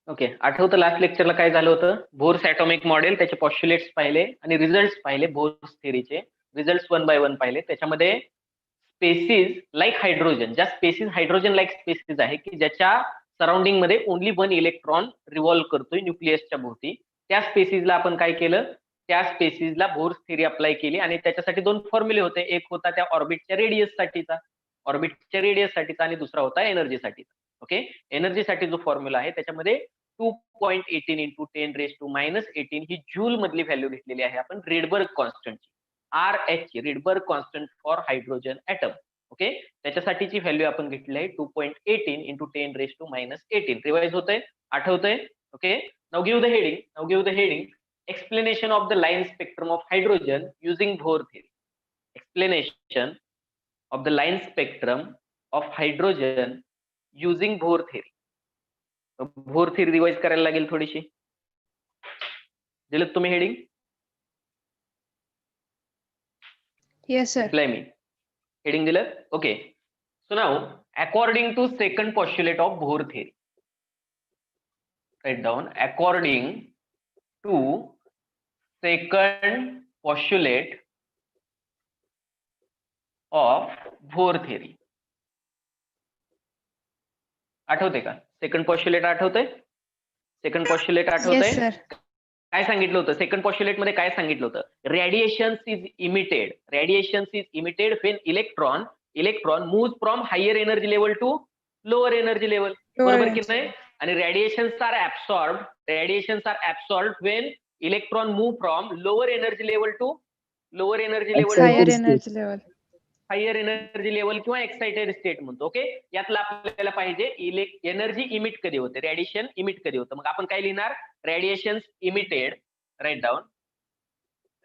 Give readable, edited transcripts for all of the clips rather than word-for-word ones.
Okay, आठवतं last लेक्चरला काय झालं होतं? बोर्स ॲटॉमिक मॉडेल, त्याचे पॉस्ट्युलेट्स पाहिले आणि रिझल्ट्स पाहिले बोर्स थेअरीचे. रिझल्ट्स वन बाय वन पाहिले. त्याच्यामध्ये स्पेसिस लाईक हायड्रोजन, ज्या स्पेसिस हायड्रोजन लाईक स्पेसिस आहे की ज्याच्या सराउंडिंग मध्ये ओनली वन इलेक्ट्रॉन रिव्हॉल्व करतोय न्यूक्लियसच्या भोवती, त्या स्पेसिसला आपण काय केलं? त्या स्पेसिसला बोर्स थेअरी अप्लाय केली आणि त्याच्यासाठी दोन फॉर्म्युले होते. एक होता त्या ऑर्बिटच्या रेडियससाठीचा आणि दुसरा होता एनर्जीसाठीचा. ओके, एनर्जीसाठी जो फॉर्म्युला आहे त्याच्यामध्ये 2.18 इंटू 10⁻⁻18 ही जूल मधली व्हॅल्यू घेतलेली आहे आपण रेडबर्ग कॉन्स्टंटची, RH Rydberg constant for hydrogen atom. Okay, त्याच्यासाठीची व्हॅल्यू आपण घेतली आहे 2.18 इंटू 10⁻⁻18. रिवाइज होतंय, आठवतंय? Okay, now give the heading explanation of the line spectrum of hydrogen using Bohr theory. Explanation of the line spectrum of hydrogen using Bohr theory. Bohr theory revise करायला लागेल थोडीशी. दिलं तुम्ही heading? Yes, sir. Reply me. Heading दिलं? Okay. So now according to second postulate of Bohr theory, write down, according to second postulate of Bohr theory. आठवते का? Second पॉस्ट्युलेट आठवतंय? Second पॉस्ट्युलेट आठवतंय? Yes, sir. काय सांगितलं होतं? सेकंड पॉस्ट्युलेट मध्ये काय सांगितलं होतं? Radiations is emitted when electron move from higher energy level to lower energy level. बरोबर की नाही? आणि radiations are absorbed when electron move from lower energy level to lower energy level Higher energy level. Higher energy level किंवा excited state म्हणतो. Okay, यातला आपल्याला पाहिजे energy emit कधी होते, रेडिएशन इमिट कधी होतं. मग आपण काय लिहिणार? Radiations emitted, write down,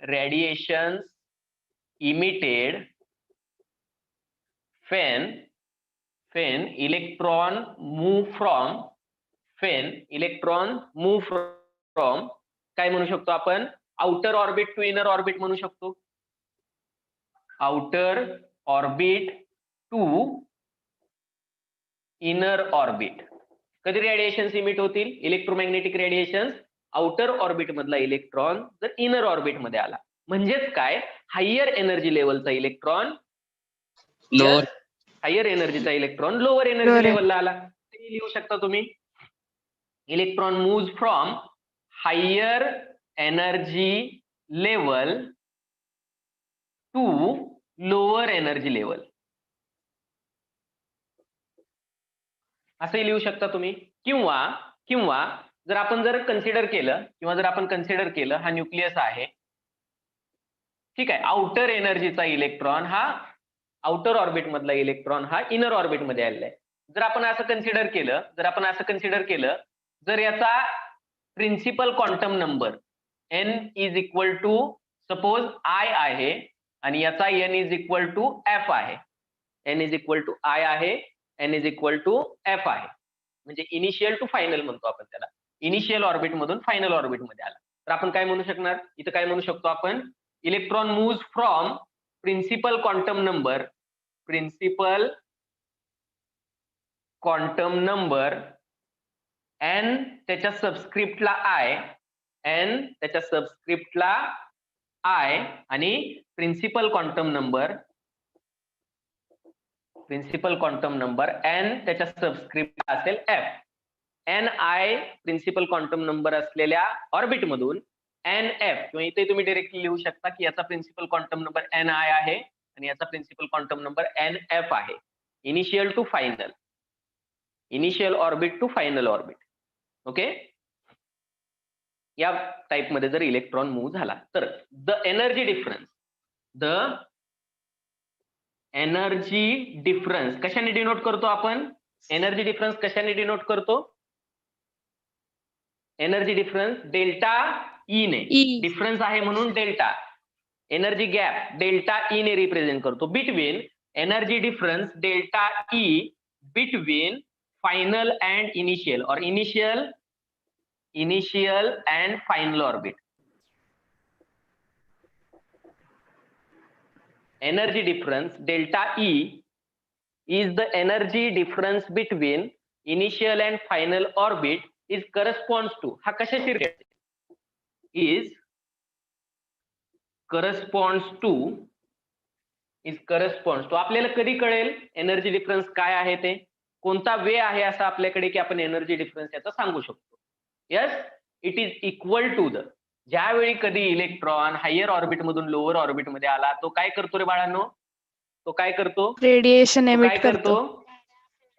radiations emitted when electron move from काय म्हणू शकतो आपण? Outer orbit to inner orbit म्हणू शकतो. Outer orbit to inner orbit. कधी रेडिएशन्स इमिट होतील? इलेक्ट्रोमॅग्नेटिक रेडिएशन्स आउटर ऑर्बिट मधला इलेक्ट्रॉन जर इनर ऑर्बिट मध्ये आला, म्हणजेच काय? हायर एनर्जी लेवलचा इलेक्ट्रॉन हायर एनर्जीचा इलेक्ट्रॉन लोअर एनर्जी लेवलला आला. ते लिहू शकता तुम्ही. Electron move from higher energy level to lower energy level, असंही लिहू शकता तुम्ही. किंवा जर आपण कन्सिडर केलं हा न्यूक्लियस आहे, ठीक आहे, आउटर एनर्जीचा इलेक्ट्रॉन हा आउटर ऑर्बिट मधला इलेक्ट्रॉन हा इनर ऑर्बिट मध्ये आलेला आहे. जर आपण असं कन्सिडर केलं, जर याचा principal quantum number n is equal to suppose I आहे आणि याचा n is equal to f आहे, n is equal to I आहे, n is equal to f आहे, म्हणजे इनिशियल टू फायनल म्हणतो आपण त्याला. इनिशियल ऑर्बिट मधून फायनल ऑर्बिट मध्ये आला तर आपण काय म्हणू शकणार? इथं काय म्हणू शकतो आपण? Electron move from principal quantum number n त्याच्या सबस्क्रिप्टला I आणि प्रिन्सिपल क्वांटम नंबर n त्याच्या सबस्क्रिप्ट असेल f. ni principal quantum number असलेल्या ऑर्बिट मधून nf, किंवा इथे तुम्ही डायरेक्टली लिहू शकता की याचा प्रिन्सिपल क्वांटम नंबर ni आहे आणि याचा प्रिन्सिपल क्वांटम नंबर nf आहे. Initial to final, initial orbit to final orbit. Okay, या टाइप मध्ये जर इलेक्ट्रॉन मूव्ह झाला तर द एनर्जी डिफरन्स कशाने डिनोट करतो आपण? एनर्जी डिफरन्स कशाने डिनोट करतो? एनर्जी डिफरन्स डेल्टा ई ने. डिफरन्स आहे म्हणून delta. Energy gap delta E ने रिप्रेझेंट करतो. Between energy difference delta E between final and initial or initial and final orbit. Energy difference delta E is the energy difference between initial and final orbit is corresponds to, हा कशाशी is corresponds to आपल्याला कधी कळेल energy difference काय आहे ते, कोणता वे आहे असा आपल्याकडे की आपण एनर्जी डिफरन्स याचा सांगू शकतो. Yes, it is equal to the, ज्यावेळी कधी इलेक्ट्रॉन हायर ऑर्बिट मधून लोअर ऑर्बिट मध्ये आला, तो काय करतो रे बाळांनो, तो काय करतो, रेडिएशन तो काय एमिट करतो, करतो.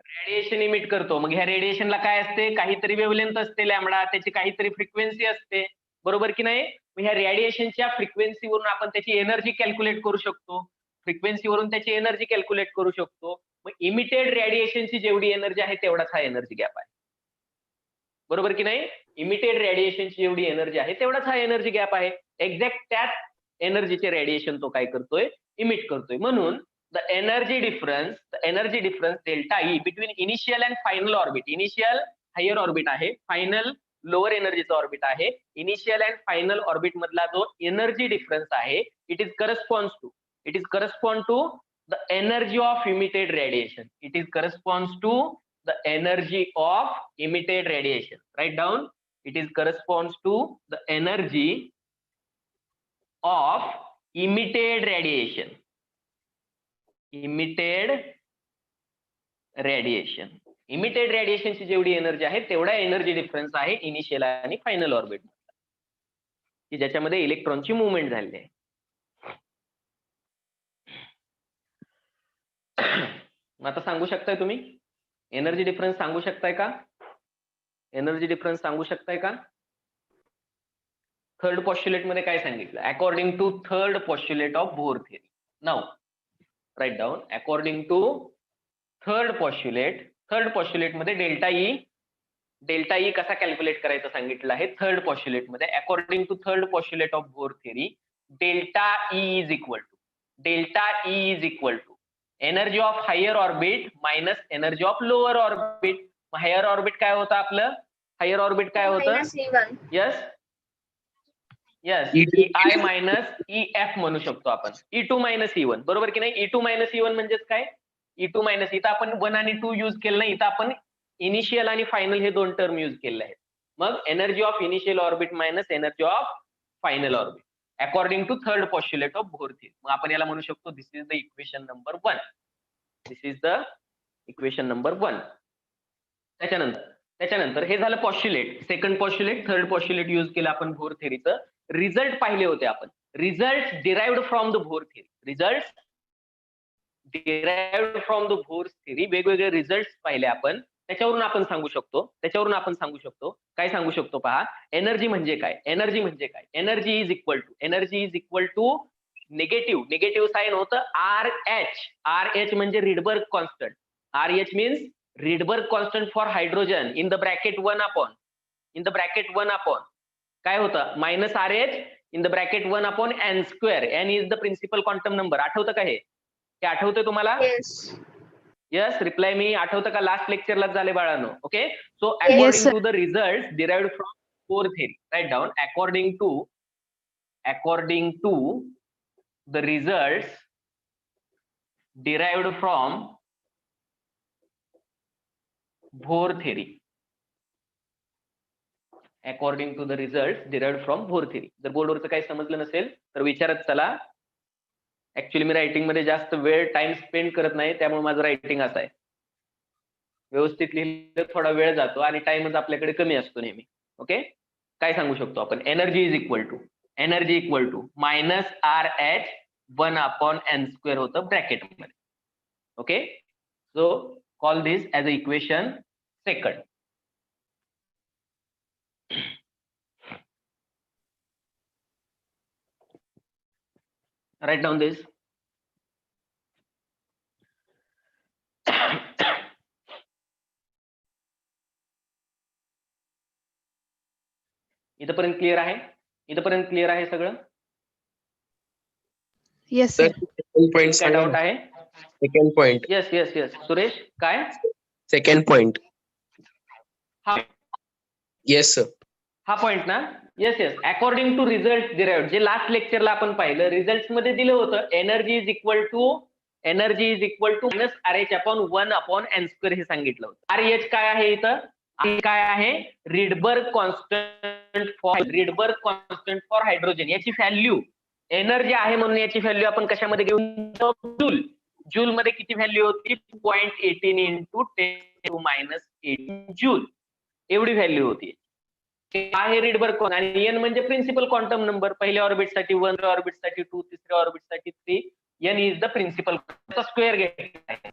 रेडिएशन इमिट करतो. मग ह्या रेडिएशनला काय असते, काहीतरी वेव्हलेंथ असते लॅम्बडा, त्याची काहीतरी फ्रिक्वेन्सी असते, बरोबर की नाही. मग ह्या रेडिएशनच्या फ्रिक्वेन्सीवरून आपण त्याची एनर्जी कॅल्क्युलेट करू शकतो, फ्रिक्वेन्सीवरून त्याची एनर्जी कॅल्क्युलेट करू शकतो. मग इमिटेड रेडिएशनची जेवढी एनर्जी आहे तेवढाच हा एनर्जी गॅप आहे, बरोबर की नाही. इमिटेड रेडिएशनची जेवढी एनर्जी आहे तेवढाच हा एनर्जी गॅप आहे. एक्झॅक्ट त्याच एनर्जीचे रेडिएशन तो काय करतोय, इमिट करतोय. म्हणून the energy difference delta E between initial and final orbit, initial higher orbit आहे, फायनल लोअर एनर्जीचा ऑर्बिट आहे. इनिशियल अँड फायनल ऑर्बिट मधला जो एनर्जी डिफरन्स आहे, it is correspond to the energy of emitted radiation. It is corresponds to the energy of emitted radiation. Write down, it is corresponds to the energy of emitted radiation. Emitted radiation ची जेवढी energy आहे तेवढा energy difference आहे initial आणि final orbit की ज्याच्यामध्ये इलेक्ट्रॉनची movement झालेली आहे. मग आता सांगू शकताय तुम्ही एनर्जी डिफरन्स सांगू शकताय का, एनर्जी डिफरन्स सांगू शकताय का. थर्ड पॉस्ट्युलेट मध्ये काय सांगितलं, according to third postulate of Bohr theory. Now write down, according to third postulate मध्ये डेल्टा ई कसा कॅल्क्युलेट करायचा सांगितलं आहे थर्ड पॉस्ट्युलेट मध्ये. According to third postulate of Bohr theory, delta E is equal to energy of higher orbit minus energy of lower orbit. Higher orbit काय होतं आपलं, higher orbit काय होतं, यस EI मायनस EF म्हणू शकतो आपण, E2 minus E1, बरोबर की नाही. E2 मायनस E1 म्हणजेच काय, E2 मायनस, इथं आपण 1 आणि 2 यूज केलं नाही, इथं आपण इनिशियल आणि फायनल हे दोन टर्म यूज केले आहेत. मग energy of initial orbit minus energy of final orbit according to third postulate of Bohr theory. मग आपण याला म्हणू शकतो this is the equation number 1. त्याच्यानंतर हे झालं postulate, second postulate, third postulate use केलं आपण बोर थिअरीचं. रिझल्ट पाहिले होते आपण, result derived from the Bohr theory, वेगवेगळे रिझल्ट पाहिले आपण. त्याच्यावरून आपण सांगू शकतो काय सांगू शकतो पहा, एनर्जी म्हणजे काय. Energy is equal to negative sign होतं RH म्हणजे Rydberg constant. RH means Rydberg constant for hydrogen in the bracket 1 upon काय होतं minus RH in the bracket 1 upon n square. n is the principal quantum number. आठवतं का हे आठवतंय तुम्हाला. Yes, reply मी. आठवतं का, लास्ट लेक्चरलाच झाले बाळांनो. Okay, so according to the result derived from Bohr theory, write down, according to the result derived from Bohr theory, according to the result derived from Bohr theory. जर बोर्डवरचं काही समजलं नसेल तर विचारत चला. ऍक्च्युली मी रायटिंग मध्ये जास्त वेळ टाइम स्पेंड करत नाही, त्यामुळे माझं रायटिंग असं आहे, व्यवस्थित लिहिलं थोडा वेळ जातो आणि टाइमच आपल्याकडे कमी असतो नेहमी. ओके, काय सांगू शकतो आपण, energy equal to minus RH 1 upon n square होतं ब्रॅकेट मध्ये. Okay, so call this as a equation second. Write down this. इथपर्यंत क्लिअर आहे सगळं. Yes sir. काय डाऊट आहे. Second point. येस सुरेश, काय सेकंड पॉइंट. हा येस सर. हा पॉइंट ना. Yes according to result derived, जे लास्ट लेक्चरला आपण पाहिलं, रिझल्ट मध्ये दिलं होतं energy is equal to minus RH upon 1 upon n square हे सांगितलं होतं. RH काय आहे इथं, काय आहे रिडबर्ग कॉन्स्टंट फॉर हायड्रोजन. याची व्हॅल्यू एनर्जी आहे म्हणून याची व्हॅल्यू आपण कशामध्ये घेऊन जूल. जूल मध्ये किती व्हॅल्यू होती 0.18 इंटू 10⁻18 जूल एवढी व्हॅल्यू होती. आहे रिडबर्ग आणि एन म्हणजे प्रिन्सिपल क्वांटम नंबर. पहिल्या ऑर्बिटसाठी 1, दुसऱ्या ऑर्बिटसाठी 2, तिसऱ्या ऑर्बिटसाठी 3. N is the principal square घेतला आहे.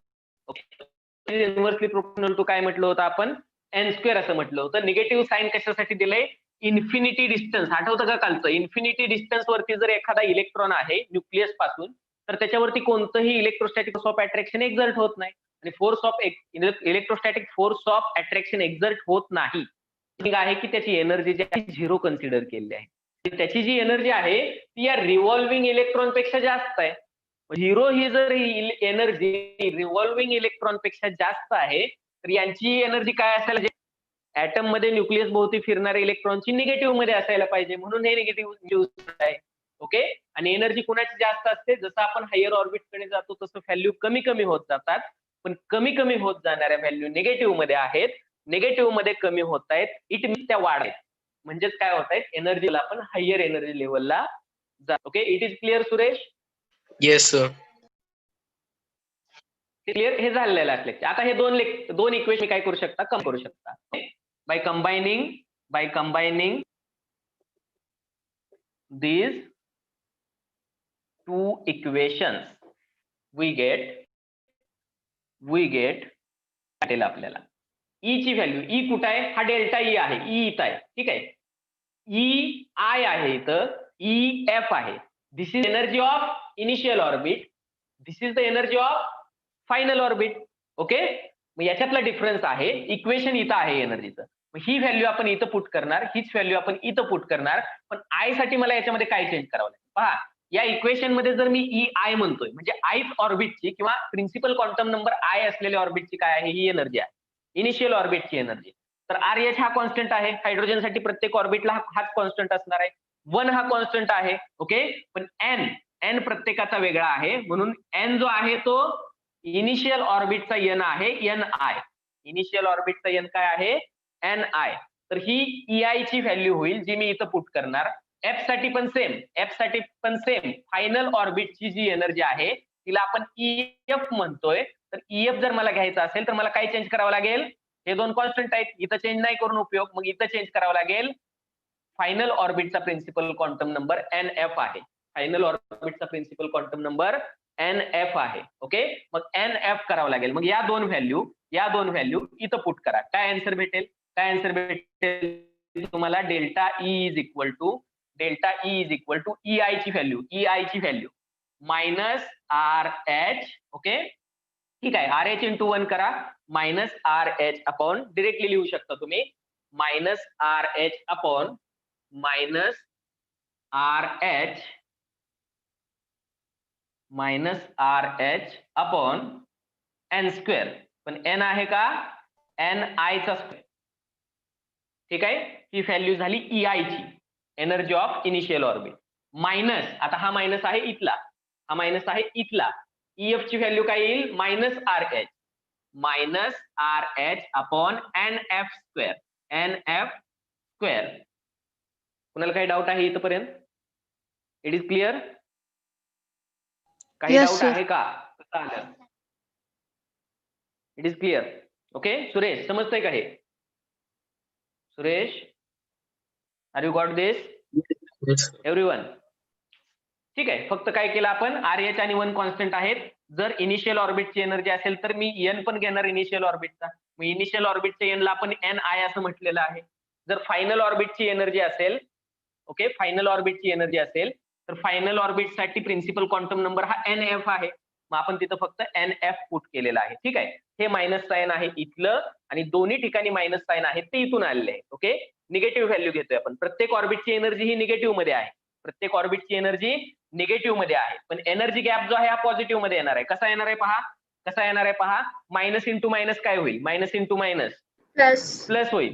ओके, इन्व्हर्सली प्रोपोर्शनल टू काय म्हटलं होतं आपण एन स्क्वेअर असं म्हटलं होतं. निगेटिव्ह साईन कशासाठी दिलंय इन्फिनिटी डिस्टन्स. आठवतं का कालचं इन्फिनिटी डिस्टन्स वरती जर एखादा इलेक्ट्रॉन आहे न्यूक्लियस पासून तर त्याच्यावरती कोणतंही electrostatic force of attraction exert होत नाही आणि force of electrostatic force of attraction exert होत नाही आहे की त्याची एनर्जी जी आहे 0 कन्सिडर केलेली आहे. त्याची जी एनर्जी आहे ती या रिव्हॉल्विंग इलेक्ट्रॉन पेक्षा जास्त आहे. 0 ही जर एनर्जी रिव्हॉल्विंग इलेक्ट्रॉन पेक्षा जास्त आहे तर यांची एनर्जी काय असायला ऍटम मध्ये न्यूक्लियस भोवती फिरणाऱ्या इलेक्ट्रॉनची निगेटिव्ह मध्ये असायला पाहिजे म्हणून हे निगेटिव्ह न्यूज आहे. ओके, आणि एनर्जी कुणाची जास्त असते जसं आपण हायर ऑर्बिट कडे जातो तसं व्हॅल्यू कमी कमी होत जातात. पण कमी कमी होत जाणाऱ्या व्हॅल्यू निगेटिव्ह मध्ये आहेत. निगेटिव्ह मध्ये कमी होत आहेत इट मीन्स त्या वाढ आहेत. म्हणजेच काय होत आहेत एनर्जीला आपण हायर एनर्जी लेवलला जातो. Okay, it is clear Suresh? Yes, sir. Clear? हे झालेलं आहे लेक्चर. आता हे दोन इक्वेशन काय करू शकता कम करू शकता bye कंबायनिंग these two equations we get वाटेल आपल्याला ई ची व्हॅल्यू. ई कुठं आहे हा डेल्टा ई आहे. ई इथं आहे ठीक आहे. ई आय आहे इथं. ई एफ आहे. This is energy of initial orbit. This is the energy of final orbit. Okay, मग याच्यातला डिफरन्स आहे. इक्वेशन इथं आहे एनर्जीचं. ही व्हॅल्यू आपण इथं पुट करणार, हीच व्हॅल्यू आपण इथं पुट करणार. पण आय साठी मला याच्यामध्ये काय चेंज करावं लागेल पहा. या इक्वेशन मध्ये जर मी ई आय म्हणतोय म्हणजे आयथ ऑर्बिटची किंवा प्रिन्सिपल क्वांटम नंबर आय असलेल्या ऑर्बिटची काय आहे ही एनर्जी आहे इनिशियल ऑर्बिटची एनर्जी. तर आर एच हा कॉन्स्टंट आहे. हायड्रोजनसाठी प्रत्येक ऑर्बिटला हाच कॉन्स्टंट असणार आहे. 1 हा कॉन्स्टंट आहे. ओके, पण एन प्रत्येकाचा वेगळा आहे म्हणून एन जो आहे तो इनिशियल ऑर्बिटचा एन आहे एन आय. इनिशियल ऑर्बिटचा एन काय आहे एन आय. तर ही ई आय ची व्हॅल्यू होईल जी मी इथं पुट करणार. एफ साठी पण सेम फायनल ऑर्बिटची जी एनर्जी आहे तिला आपण ईएफ म्हणतोय. तर ईएफ जर मला घ्यायचा असेल तर मला काय चेंज करावं लागेल. हे दोन कॉन्स्टंट आहेत इथं चेंज नाही करून उपयोग. मग इथं चेंज करावं लागेल. फायनल ऑर्बिटचा principal quantum number N F आहे. फायनल ऑर्बिटचा principal quantum number N F आहे. ओके, मग एन एफ करावं लागेल. मग या दोन व्हॅल्यू इथं पुट करा. काय आन्सर भेटेल तुम्हाला delta E is equal to E I ची value minus R H. Okay, ठीक आहे. आर एच इंटू 1 करा minus R H upon directly लिहू शकता तुम्ही minus R H upon minus R H upon N square. पण एन आहे का एन आय चा स्क्वेअर. ठीक आहे, ही व्हॅल्यू झाली ई आय ची energy of initial orbit. Minus आता हा मायनस आहे इथला. ईएफ ची व्हॅल्यू काय येईल minus R H upon N F square. कुणाला काही डाऊट आहे इथपर्यंत? It is clear? काही Yes, डाऊट sir. आहे का? It is clear? Okay, Suresh समजतंय का हे? Suresh, are you got this Yes. Everyone? ठीक आहे. फक्त काय केलं आपण आर एच आणि 1 कॉन्स्टंट आहेत. जर इनिशियल ऑर्बिटची एनर्जी असेल तर मी एन पण घेणार इनिशियल ऑर्बिटचा. मग इनिशियल ऑर्बिटच्या एनला आपण एन आय असं म्हटलेलं आहे. जर फायनल ऑर्बिटची एनर्जी असेल तर फायनल ऑर्बिटसाठी प्रिन्सिपल क्वांटम नंबर हा एन एफ आहे. मग आपण तिथं फक्त एन एफ पुट केलेला आहे. ठीक आहे, हे मायनस साइन आहे इथलं आणि दोन्ही ठिकाणी मायनस साइन आहे ते इथून आलेले आहे. ओके, निगेटिव्ह व्हॅल्यू घेतोय आपण. प्रत्येक ऑर्बिटची एनर्जी ही निगेटिव्ह मध्ये आहे. पण एनर्जी गॅप जो आहे हा पॉझिटिव्ह मध्ये येणार आहे. कसा येणार आहे पहा. मायनस इंटू मायनस काय होईल मायनस इंटू मायनस प्लस होईल.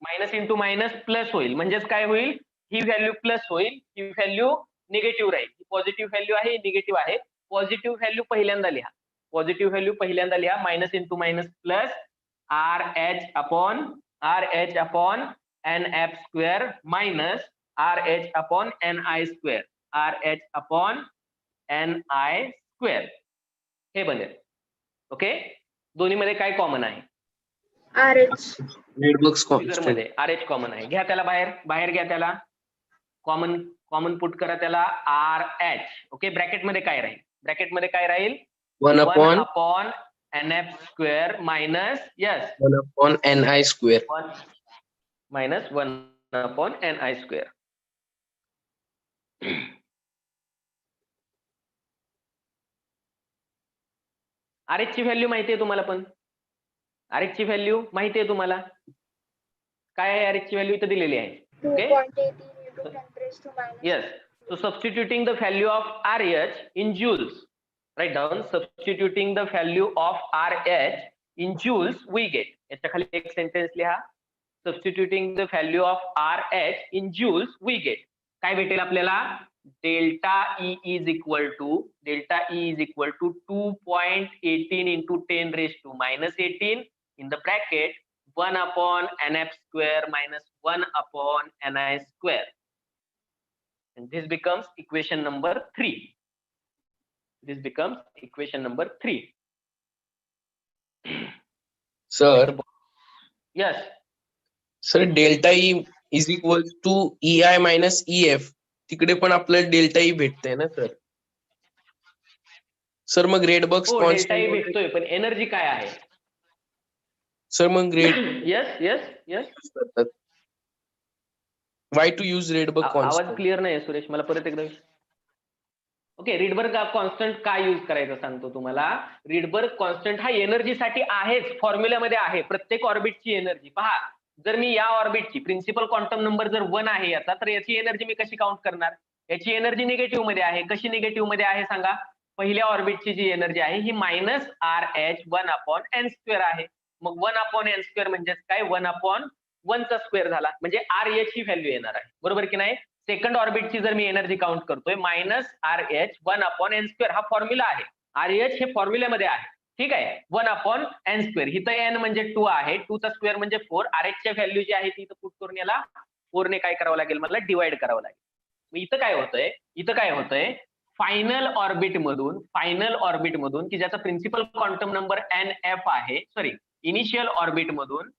मायनस इंटू मायनस प्लस होईल म्हणजेच काय होईल ही व्हॅल्यू प्लस होईल ही व्हॅल्यू निगेटिव्ह राहील. ही पॉझिटिव्ह व्हॅल्यू आहे निगेटिव्ह आहे. पॉझिटिव्ह व्हॅल्यू पहिल्यांदा लिहा minus into minus plus RH upon NF square minus RH upon NI square. RH upon NI square हे बनेल. ओके, दोन्ही मध्ये काय कॉमन आहे? RH. Redbox figure constant. मध्ये RH कॉमन आहे. घ्या त्याला बाहेर घ्या त्याला. कॉमन पुट करा त्याला RH. ओके, ब्रॅकेट मध्ये काय राहील? ब्रॅकेट मध्ये काय राहील? 1 1 upon upon NF square minus 1 upon Ni square. 1 minus 1 upon NI square. RH ची व्हॅल्यू माहिती आहे तुम्हाला? पण RH ची व्हॅल्यू माहिती आहे तुम्हाला? काय आहे RH ची व्हॅल्यू? इथे दिलेली आहे. Okay. 2.18 into 10 raised to minus. Yes. So substituting the value of RH in joules. Write down. Substituting the value of RH in joules, we get. याच्या खाली एक सेंटेन्स लिहा. Substituting the value of RH in joules, we get. काय भेटेल आपल्याला? Delta E is equal to 2.18 into 10 raised to minus 18 in the bracket 1 upon NF square minus 1 upon NI square. And this becomes equation number 3. This becomes equation number 3. Sir, Yes. delta E is equal to EI minus EF. तिकडे पण आपल्याला delta E भेटतंय ना sir? Sir मग रेडबक्स हो, delta E constant भेटतोय, पण energy काय आहे? सर मग yes. Why to use Rydberg आवाज कॉन्स्टंट? क्लिअर नाही आहे सुरेश, मला परत एकदा. ओके, रिडबर्ग कॉन्स्टंट का यूज करायचं सांगतो तुम्हाला. रिडबर्ग कॉन्स्टंट हा एनर्जीसाठी आहेच, फॉर्म्युल्यामध्ये आहे. प्रत्येक ऑर्बिटची एनर्जी पहा. जर मी या ऑर्बिटची प्रिन्सिपल क्वांटम नंबर जर 1 आहे याचा, तर याची एनर्जी मी कशी काउंट करणार? याची एनर्जी निगेटिव्ह मध्ये आहे. कशी निगेटिव्ह मध्ये आहे सांगा? पहिल्या ऑर्बिटची जी एनर्जी आहे ही minus RH 1 upon n square आहे. मग 1 अपॉन n स्क्वेअर म्हणजे काय? 1 अपॉन 1 चा स्क्वेअर झाला, म्हणजे RH ची व्हॅल्यू येणार आहे. बरोबर की नाही? सेकंड ऑर्बिटची जर मी एनर्जी काउंट करतोय minus RH 1 upon n square, हा फॉर्म्युला आहे. RH हे फॉर्म्युल्यामध्ये आहे. ठीक आहे, 1 अपॉन n स्क्वेअर. इथं n म्हणजे 2 आहे, 2 चा स्क्वेअर म्हणजे 4. RH च्या व्हॅल्यू जी आहे ती इथं पुट करून याला 4 ने काय करावं लागेल? मला डिवाइड करावं लागेल. मग इथं काय होतंय? फायनल ऑर्बिट मधून की ज्याचा प्रिन्सिपल क्वांटम नंबर NF आहे, सॉरी इनिशियल ऑर्बिट मधून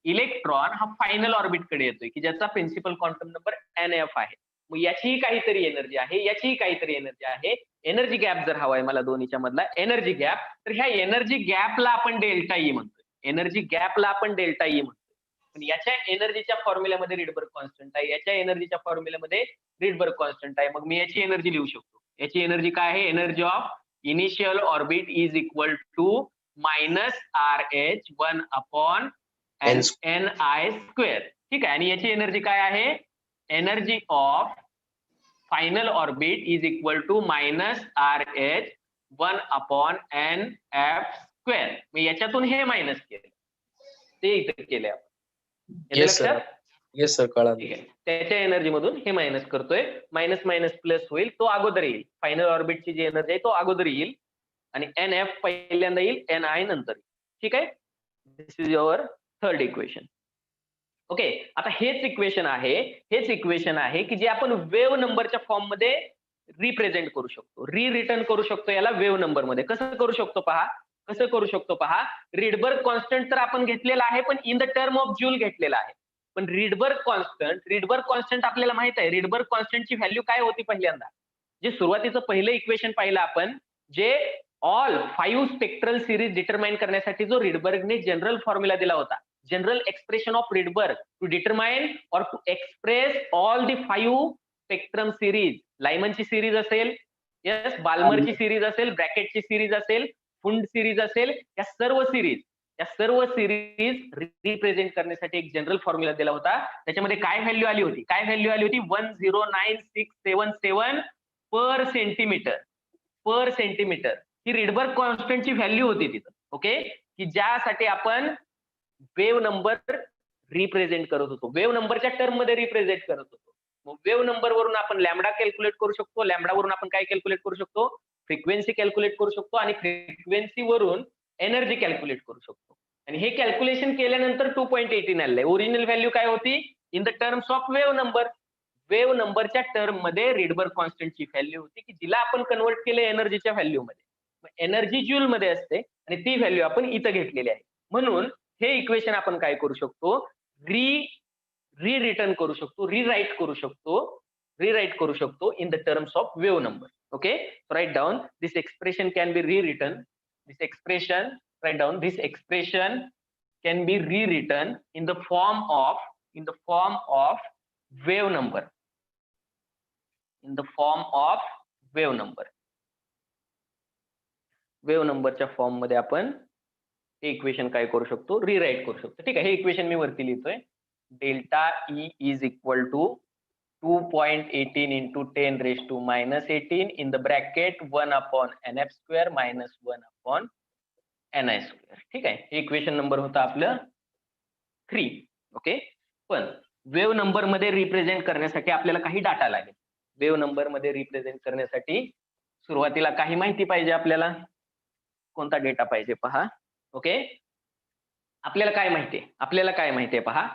इलेक्ट्रॉन हा फायनल ऑर्बिट कडे येतोय की ज्याचा प्रिन्सिपल क्वांटम नंबर NF आहे. मग याचीही काहीतरी एनर्जी आहे, एनर्जी गॅप जर हवाय मला दोन्हीच्या मधला एनर्जी गॅप, तर ह्या एनर्जी गॅपला आपण डेल्टा ई म्हणतोय. पण याच्या एनर्जीच्या फॉर्म्युल्यामध्ये रिडबर्ग कॉन्स्टंट आहे, याच्या एनर्जीच्या फॉर्म्युल्यामध्ये रिडबर्ग कॉन्स्टंट आहे. मग मी याची एनर्जी लिहू शकतो. याची एनर्जी काय आहे? Energy of initial orbit is equal to minus RH 1 upon NI square. ठीक आहे, आणि याची एनर्जी काय आहे? Energy of final orbit is equal to minus RH 1 upon NF square. मग याच्यातून हे मायनस केलं, ते इथे केले आपण. येस सर कळालं. ठीक आहे, त्याच्या एनर्जी मधून हे मायनस करतोय. मायनस मायनस प्लस होईल, तो अगोदर येईल. फायनल ऑर्बिटची जी एनर्जी आहे तो अगोदर येईल आणि NF पहिल्यांदा येईल, NI नंतर. ठीक आहे, this is your third equation. Okay, आता हेच इक्वेशन आहे की जे आपण वेव्ह नंबरच्या फॉर्म मध्ये रिप्रेझेंट करू शकतो, रिटर्न करू शकतो याला वेव्ह नंबर मध्ये. कसं करू शकतो पहा. रिडबर्ग कॉन्स्टंट तर आपण घेतलेला आहे, पण in the term of joule घेतलेला आहे. पण रिडबर्ग कॉन्स्टंट आपल्याला माहित आहे. रिडबर्ग कॉन्स्टंटची व्हॅल्यू काय होती? पहिल्यांदा जे सुरुवातीचं पहिलं इक्वेशन पाहिलं आपण, जे ऑल 5 स्पेक्ट्रल सिरीज डिटरमाइन करण्यासाठी जो रिडबर्गने जनरल फॉर्म्युला दिला होता, general expression of Rydberg to determine or to express all the 5 spectrum series. लायमनची सिरीज असेल, यस, बाल्मरची सिरीज असेल, ब्रॅकेटची सिरीज असेल, फुंड सिरीज असेल, या सर्व सिरीज रिप्रेझेंट करण्यासाठी एक जनरल फॉर्म्युला दिला होता. त्याच्यामध्ये काय व्हॅल्यू आली होती? 109677 पर सेंटीमीटर. ही रिडबर्ग कॉन्स्टंटची व्हॅल्यू होती तिथं. ओके, की ज्यासाठी आपण वेव्ह नंबर रिप्रेझेंट करत होतो, वेव्ह नंबरच्या टर्म मध्ये रिप्रेझेंट करत होतो. मग वेव्ह नंबर वरून आपण लॅम्बडा कॅल्क्युलेट करू शकतो. लॅम्बडा वरून आपण काय कॅल्क्युलेट करू शकतो? फ्रिक्वेन्सी कॅल्क्युलेट करू शकतो, आणि फ्रिक्वेन्सी वरून एनर्जी कॅल्क्युलेट करू शकतो. आणि हे कॅल्क्युलेशन केल्यानंतर 2.18 आलंय. ओरिजिनल व्हॅल्यू काय होती? In the terms of wave number. Wave नंबरच्या टर्म मध्ये रिडबर्ग कॉन्स्टंटची व्हॅल्यू होती की जिला आपण कन्वर्ट केलं एनर्जीच्या व्हॅल्यू मध्ये. एनर्जी ज्यूल मध्ये असते आणि ती व्हॅल्यू आपण इथं घेतलेली आहे. म्हणून हे इक्वेशन आपण काय करू शकतो? रिटर्न करू शकतो, रिराईट करू शकतो in the terms of wave number. Okay, write down this expression can be written. This expression, write down this expression can be rewritten in the form of wave number. In the form of wave number. Wave नंबरच्या form मध्ये आपण हे equation काय करू शकतो? Rewrite करू शकतो. ठीक आहे, हे इक्वेशन मी वरती लिहितोय. Delta E is equal to 2.18 into 10 raised to minus 18 in the bracket 1 upon nf square minus 1 upon ni square. ठीक आहे, हे इक्वेशन नंबर होता आपलं 3. ओके, पण वेव्ह नंबर मध्ये रिप्रेझेंट करण्यासाठी आपल्याला काही डाटा लागेल. वेव्ह नंबर मध्ये रिप्रेझेंट करण्यासाठी सुरुवातीला काही माहिती पाहिजे आपल्याला. कोणता डेटा पाहिजे पहा. ओके, आपल्याला काय माहितीये? पहा,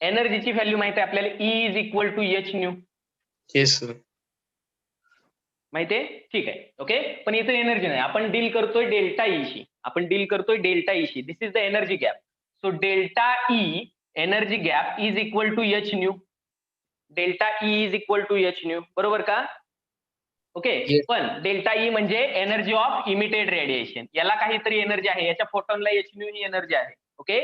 एनर्जीची व्हॅल्यू माहिती आहे आपल्याला. E is equal to H nu. Yes sir. माहितीये? ठीक आहे. ओके, पण इथे एनर्जी नाही, आपण डील करतोय डेल्टा ई शी. This is the energy gap. So delta E energy gap is equal to H nu. Delta E is equal to H nu, बरोबर का? Okay, Yes. पण डेल्टा ई म्हणजे एनर्जी ऑफ इमिटेड रेडिएशन. याला काहीतरी energy आहे, याच्या फोटॉनला H nu ही एनर्जी आहे. ओके,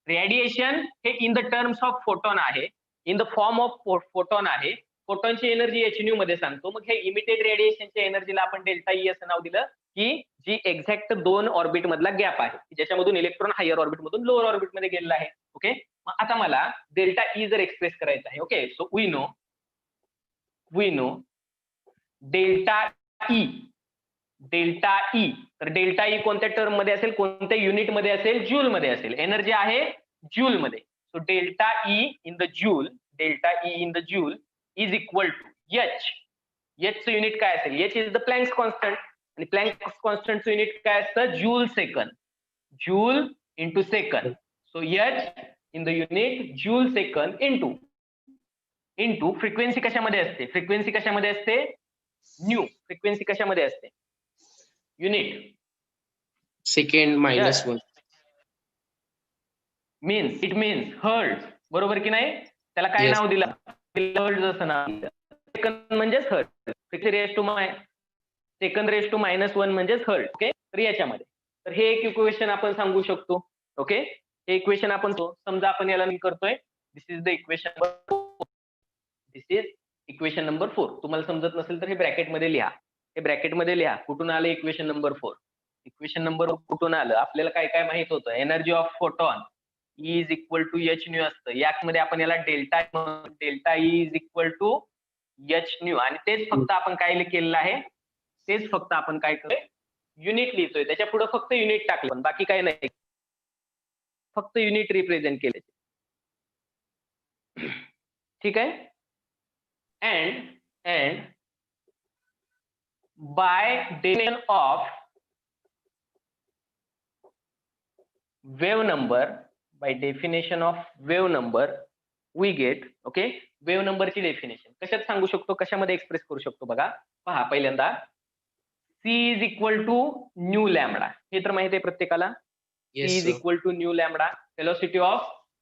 रेडिएशन हे in the terms of photon आहे, in the form of photon आहे. फोटॉनची एनर्जी एच न्यू मध्ये सांगतो. मग हे इमिटेड रेडिएशनच्या एनर्जीला आपण डेल्टा ई असं नाव दिलं की जी एक्झॅक्ट 2 ऑर्बिट मधला गॅप आहे, ज्याच्यामधून इलेक्ट्रॉन हायर ऑर्बिट मधून लोअर ऑर्बिट मध्ये गेलेला आहे. ओके, मग आता मला डेल्टा ई जर एक्सप्रेस करायचं आहे. Okay, so we know delta E. तर डेल्टा ई कोणत्या टर्म मध्ये असेल, कोणत्या युनिट मध्ये असेल? ज्यूल मध्ये असेल. एनर्जी आहे ज्यूल मध्ये. So delta E in the joule is equal to H. एचचं युनिट काय असेल? H is the Planck's constant, आणि प्लँक्स कॉन्स्टंटचं युनिट काय असतं? Joule second. Joule into second. So H in the unit joule second into frequency कशामध्ये असते? Nu. Frequency कशामध्ये असते? Unit second minus 1. It means hertz, बरोबर की नाही? त्याला काय Yes. नाव दिलं? हर्ट्ज असं नाव दिलं. सेकंड म्हणजेच hertz. Second raise to minus 1 म्हणजेच हर्ट्ज. ओके, तर याच्यामध्ये तर हे एक इक्वेशन आपण सांगू शकतो. ओके, हे इक्वेशन आपण समजा आपण याला करतोय. दिस इज द इक्वेशन नंबर 4. तुम्हाला समजत नसेल तर हे ब्रॅकेट मध्ये लिहा. कुठून आलं इक्वेशन नंबर 4? इक्वेशन नंबर कुठून आलं? आपल्याला काय काय माहित होतं? Energy of photon E is equal to H nu असतं. यामध्ये आपण याला delta E is equal to H nu, आणि तेच फक्त आपण काय केलेलं आहे? युनिट लिहितोय. त्याच्या पुढे फक्त युनिट टाकलं, पण बाकी काय नाही, फक्त युनिट रिप्रेझेंट केले. ठीक आहे. and by definition of wave number we get. Okay, wave नंबरची डेफिनेशन कशात सांगू शकतो, कशामध्ये एक्सप्रेस करू शकतो? बघा, पहा, पहिल्यांदा C is equal to nu lambda. हे तर माहिती आहे प्रत्येकाला. C is equal to nu lambda.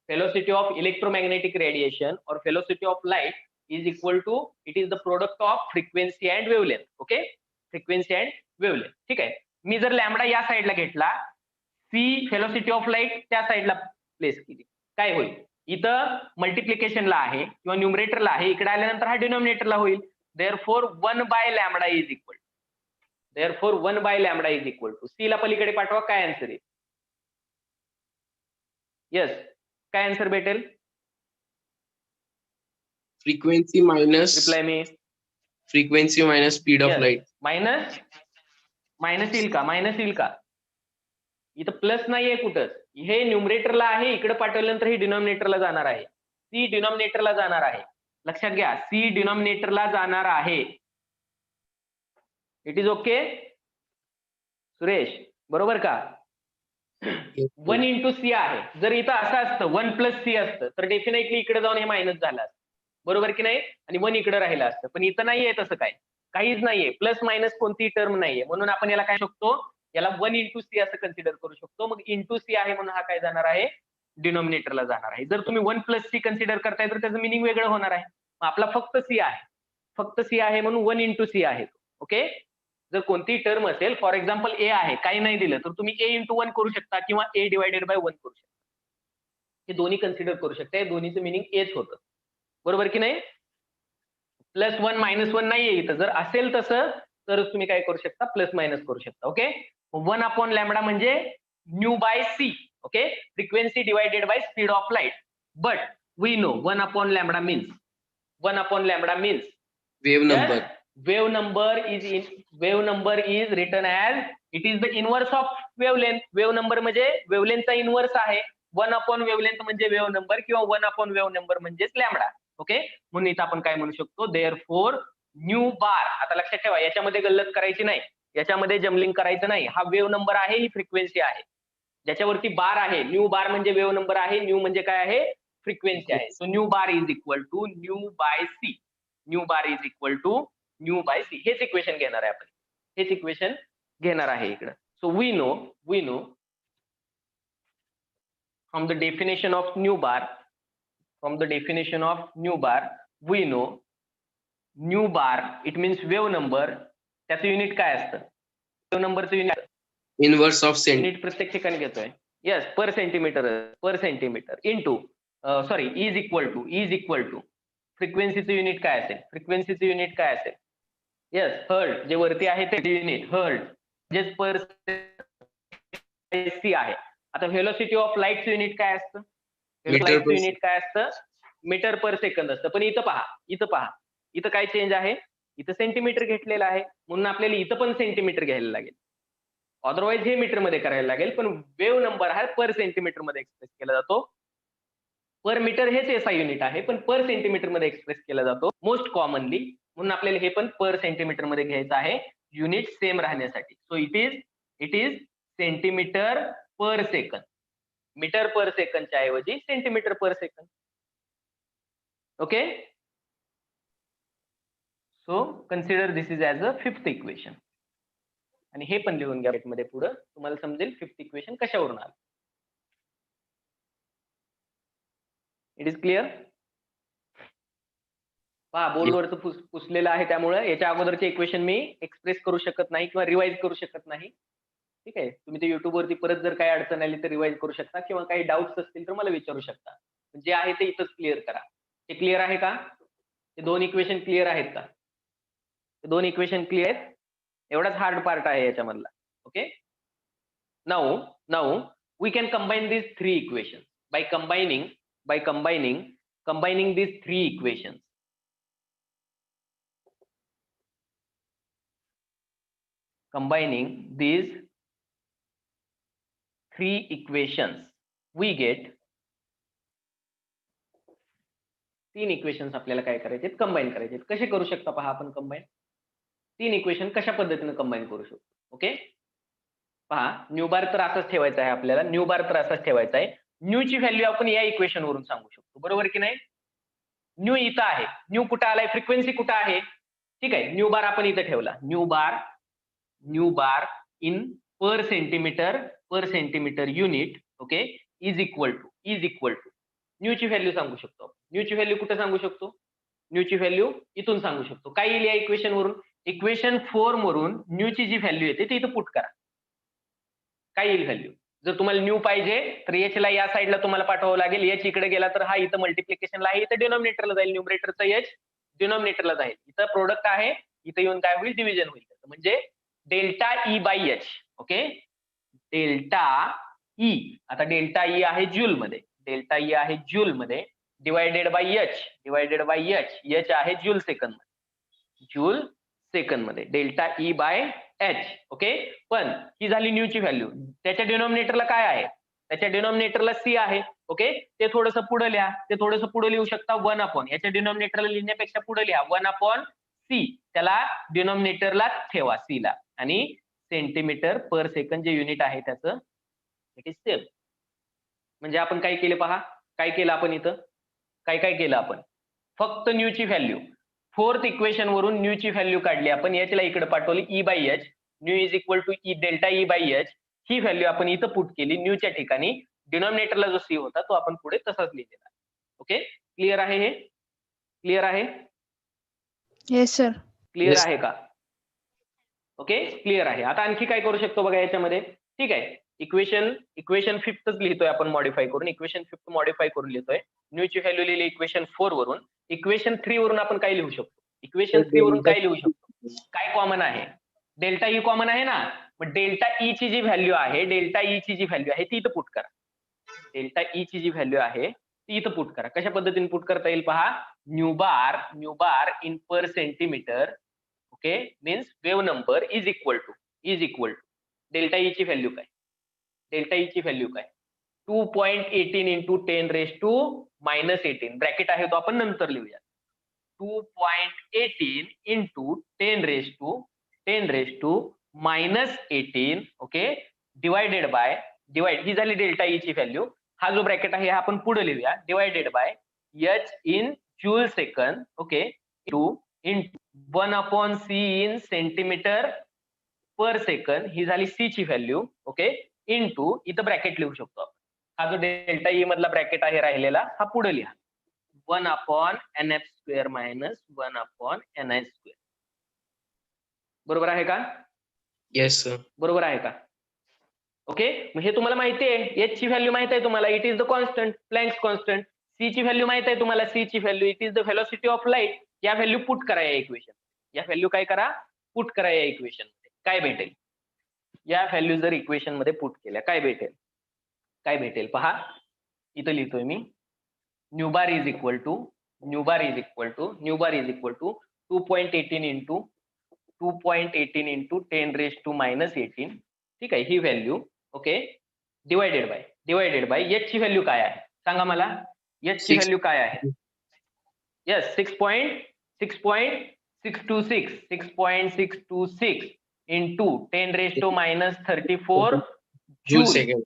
velocity of electromagnetic radiation or velocity of light is equal to, it is the product of frequency and wavelength. Okay, frequency and wavelength. ठीक आहे. मी जर lambda या साईडला घेतला, C velocity of light त्या साईडला place केली, काय होईल? इथं मल्टिप्लिकेशनला आहे किंवा न्यूमरेटरला आहे, इकडे आल्यानंतर हा डिनॉमिनेटरला होईल. Therefore 1 by lambda is equal to C ला पलीकडे पाठवा, काय आन्सर आहे? यस, काय आन्सर भेटेल? Frequency minus reply me. Frequency minus speed of light. Minus येईल का? इथं प्लस नाहीये कुठंच. हे न्यूमरेटरला आहे, इकडे पाठवल्यानंतर हे डिनॉमिनेटरला जाणार आहे. सी डिनॉमिनेटरला जाणार आहे. लक्षात घ्या, सी डिनॉमिनेटरला जाणार आहे. इट इज ओके सुरेश, बरोबर का? 1 इंटू सी आहे. जर इथं असं असतं 1 प्लस सी असतं तर डेफिनेटली इकडे जाऊन हे मायनस झालं असतं, बरोबर की नाही? आणि 1 इकडे राहिलं असतं. पण इथं नाहीये तसं काय, काहीच नाहीये. प्लस मायनस कोणतीही टर्म नाहीये. म्हणून आपण याला काय शकतो, याला 1 इंटू सी असं कन्सिडर करू शकतो. मग इंटू सी आहे म्हणून हा काय जाणार आहे, डिनॉमिनेटरला जाणार आहे. जर तुम्ही 1 प्लस सी कन्सिडर करताय तर त्याचं मिनिंग वेगळं होणार आहे. मग आपला फक्त सी आहे, फक्त सी आहे म्हणून 1 इंटू सी आहे. ओके. जर कोणतीही टर्म असेल, फॉर एक्झाम्पल ए आहे, काही नाही दिलं तर तुम्ही ए इंटू 1 करू शकता किंवा ए डिवायडेड बाय 1 करू शकता. हे दोन्ही कन्सिडर करू शकता. हे दोन्हीचं मिनिंग एच होतं, बरोबर की नाही? प्लस 1 मायनस 1 नाहीये इथं. जर असेल तसं तर तुम्ही काय करू शकता, प्लस मायनस करू शकता. ओके. 1 अपॉन लॅम्बडा म्हणजे nu by C. Okay. Frequency divided by speed of light. But we know 1 upon lambda means 1 upon lambda means wave number. wave number is written as it is the inverse of wavelength. wave number म्हणजे wavelength चा inverse आहे. 1 upon wavelength म्हणजे wave number किंवा 1 upon wave number म्हणजेच lambda. Okay. म्हणून इथं आपण काय म्हणू शकतो, therefore न्यू बार. आता लक्षात ठेवा, याच्यामध्ये गल्लत करायची नाही, याच्यामध्ये जमलिंग करायचं नाही. हा वेव्ह नंबर आहे, ही फ्रिक्वेन्सी आहे. ज्याच्यावरती बार आहे, न्यू बार म्हणजे वेव्ह नंबर आहे, न्यू म्हणजे काय आहे, फ्रिक्वेन्सी आहे. So nu bar is equal to nu by C. Nu bar is equal to nu by C. हेच इक्वेशन घेणार आहे आपण, हेच इक्वेशन घेणार आहे इकडं. So we know from the definition of nu bar, we know nu bar it means wave number. त्याचं unit काय असतं, वेव्ह नंबरचं युनिट इनवर्स ऑफ युनिट प्रत्येक ठिकाणी घेतोय. Yes, per centimetre into sorry is equal to फ्रिक्वेन्सीचं unit काय असेल, फ्रिक्वेन्सीचं युनिट काय असेल, येस हर्ट. जे वरती आहे ते युनिट हर्ट म्हणजेच पर सी आहे. आता व्हेलोसिटी ऑफ लाईटचं युनिट काय असतं, लाईटचं युनिट काय असतं, मीटर पर सेकंद असतं. पण इथं पहा इथं काय चेंज आहे, इथं सेंटीमीटर घेतलेलं आहे म्हणून आपल्याला इथं पण सेंटीमीटर घ्यायला लागेल. अदरवाइज हे मीटर मध्ये करायला लागेल. पण वेव्ह नंबर हा पर सेंटीमीटर मध्ये एक्सप्रेस केला जातो. पर मीटर हेच एसआय युनिट आहे, पण पर सेंटीमीटर मध्ये एक्सप्रेस केला जातो मोस्ट कॉमनली. म्हणून आपल्याला हे पण पर सेंटीमीटर मध्ये घ्यायचं आहे, युनिट सेम राहण्यासाठी. So it is centimetre per second. Metre per सेकंदच्या ऐवजी centimetre per second. Okay. So consider this is as a fifth equation. आणि हे पण लिहून घ्या मध्ये पुढं, तुम्हाला समजेल फिफ्थ इक्वेशन कशावरून आलं. It is clear. पहा बोर्डवरचं पुसलेलं आहे, त्यामुळे याच्या अगोदरचे इक्वेशन मी एक्सप्रेस करू शकत नाही किंवा रिवाइज करू शकत नाही. ठीक आहे. तुम्ही ते युट्यूब वरती परत जर काही अडचण आली तर रिवाइज करू शकता किंवा काही डाऊट्स असतील तर मला विचारू शकता. जे आहे ते इथंच क्लिअर करा. हे क्लिअर आहे का, हे दोन इक्वेशन क्लिअर आहेत का, हे दोन इक्वेशन क्लिअर आहेत. एवढाच हार्ड पार्ट आहे याच्यामधला. Okay. Now we can combine these three equations by combining these three equations. Combining these three equations we get तीन इक्वेशन्स आपल्याला काय करायचे, कंबाईन करायचे. कसे करू शकता पहा आपण कंबाईन. तीन इक्वेशन कशा पद्धतीने कंबाईन करू शकतो. ओके. पहा न्यू बार तर असाच ठेवायचा आहे आपल्याला, न्यू ची व्हॅल्यू आपण या इक्वेशन वरून सांगू शकतो, बरोबर की नाही. न्यू इथं आहे, न्यू कुठं आलाय, फ्रिक्वेन्सी कुठं आहे. ठीक आहे. न्यू बार आपण इथं ठेवला, nu bar in per centimetre unit. Okay. Is equal to nu ची व्हॅल्यू सांगू शकतो. न्यू ची व्हॅल्यू कुठे सांगू शकतो, न्यू ची व्हॅल्यू इथून सांगू शकतो. काय येईल या इक्वेशन वरून, इक्वेशन 4 वरून न्यू ची जी व्हॅल्यू येते ती इथं पुट करा. काय येईल व्हॅल्यू. जर तुम्हाला न्यू पाहिजे तर एच ला या साईडला तुम्हाला पाठवावं लागेल. एच इकडे गेला तर हा इथं मल्टिप्लिकेशनला आहे, इथं डिनॉमिनेटरला जाईल. न्यूमरेटरचा एच डिनॉमिनेटरला जाईल. इथं प्रोडक्ट आहे, इथं येऊन काय होईल, डिव्हिजन होईल. म्हणजे delta E by H. Okay. Delta E, आता डेल्टा ई आहे ज्यूल मध्ये, डिवायडेड बाय एच. एच आहे ज्यूल सेकंद मध्ये, delta E by H. Okay. पण ही झाली न्यू ची व्हॅल्यू. त्याच्या डिनॉमिनेटरला काय आहे, त्याच्या डिनॉमिनेटरला सी आहे. ओके. ते थोडंसं पुढे लिहू शकता 1 अपॉन, याच्या डिनॉमिनेटरला लिहिण्यापेक्षा पुढे लिहा 1 अपॉन सी. त्याला डिनॉमिनेटरला ठेवा सी ला, आणि सेंटीमीटर पर सेकंद जे युनिट आहे त्याचं इट इज सेम. म्हणजे आपण काय केले पहा, काय केलं आपण इथं, काय केलं आपण, फक्त न्यूची व्हॅल्यू फोर्थ इक्वेशन वरून न्यूची व्हॅल्यू काढली आपण, एचला इकडे पाठवली, E by H, nu is equal to E delta E by H, ही व्हॅल्यू आपण इथं पुट केली न्यूच्या ठिकाणी, डिनॉमिनेटरला जो सी होता तो आपण पुढे तसाच लिहिलेला. ओके, क्लिअर आहे हे, क्लिअर आहे, येस सर. Clear Yes. आहे का? ओके, क्लिअर आहे. आता आणखी काय करू शकतो बघा याच्यामध्ये, ठीक आहे, इक्वेशन फिफ्थच लिहितोय आपण मॉडिफाय करून, इक्वेशन फिफ्थ मॉडिफाय करून लिहितोय, न्यूची व्हॅल्यू लिहिली इक्वेशन 4 वरून, इक्वेशन 3 वरून आपण काय लिहू शकतो, इक्वेशन 3 वरून काय लिहू शकतो, काय कॉमन आहे, डेल्टा ई कॉमन आहे ना, मग डेल्टा ई ची जी व्हॅल्यू आहे, डेल्टा ई ची जी व्हॅल्यू आहे ती इथं पुट करा, डेल्टा ई ची जी व्हॅल्यू आहे ती इथं पुट करा. कशा पद्धतीने पुट करता येईल पहा, nu bar in per centimetre, okay, means wave number is equal to delta E ची व्हॅल्यू काय, डेल्टा ई ची व्हॅल्यू काय, 2.18 इंटू 10⁻⁻18, ब्रॅकेट आहे तो आपण नंतर लिहूया, 2.18 इंटू 10⁻⁻18, ओके, डिवायडेड बाय, ही झाली डेल्टा ई ची व्हॅल्यू, हा जो ब्रॅकेट आहे हा आपण पुढे लिहूया, divided by H in joule second, okay, two into 1/c in centimetre per second, ही झाली सी ची व्हॅल्यू, ओके, इंटू इथं ब्रॅकेट लिहू शकतो आपण, हा जो डेल्टा ई मधला ब्रॅकेट आहे राहिलेला हा पुढे लिहा, 1/nf² मायनस 1/ni², बरोबर आहे का? Yes sir. बरोबर आहे का? ओके, मग हे तुम्हाला माहिती आहे, एच ची व्हॅल्यू माहिती आहे तुम्हाला, it is the constant, Planck's constant, C ची व्हॅल्यू माहिती आहे तुम्हाला, सी ची value it is the velocity of light, या व्हॅल्यू पुट करा या इक्वेशन, या व्हॅल्यू काय करा, पुट करा या इक्वेशन मध्ये, काय भेटेल, या व्हॅल्यू जर इक्वेशन मध्ये पुट केल्या काय भेटेल, काय भेटेल पहा, इथं लिहितोय मी, nu bar is equal to 2.18 into 10⁻⁻18, ठीक आहे, ही value, okay, divided by H ची व्हॅल्यू काय आहे सांगा मला, एच ची व्हॅल्यू काय आहे, yes 6.626 into 10⁻34 joule second.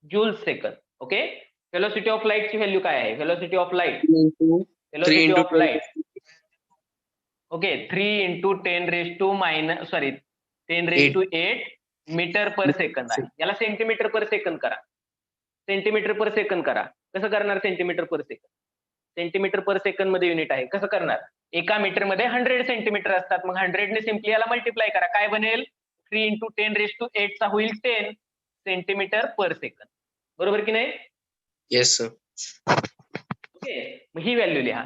Joule second, okay, velocity of light ची व्हॅल्यू काय आहे, velocity of light, 3 of light, okay, 3 into 10⁻8 metre per second आहे, याला सेंटीमीटर पर सेकंद करा, सेंटीमीटर पर सेकंद करा, कसं करणार centimetre per second, centimetre per second मध्ये युनिट आहे, कसं करणार, एका मीटर मध्ये 100 सेंटीमीटर असतात, मग 100 ने सिम्पली याला मल्टिप्लाय करा, काय बनेल, 3 इंटू 10⁻8 चा होईल 10 सेंटीमीटर पर सेकंद, बरोबर की नाही? Yes sir. ओके, मग ही व्हॅल्यू लिहा,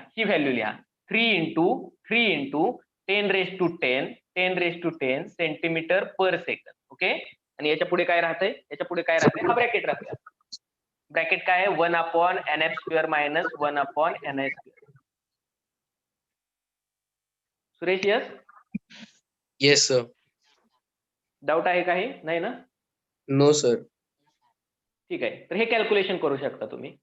3 into 10⁻10 centimetre per second, okay, आणि याच्या पुढे काय राहतंय, हा ब्रॅकेट राहतोय, ब्रॅकेट काय आहे, 1/nf² minus 1/ni². Suresh, yes? Yes sir. Doubt आहे काही? नाही ना? No sir. ठीक आहे, तर हे कॅल्क्युलेशन करू शकता तुम्ही.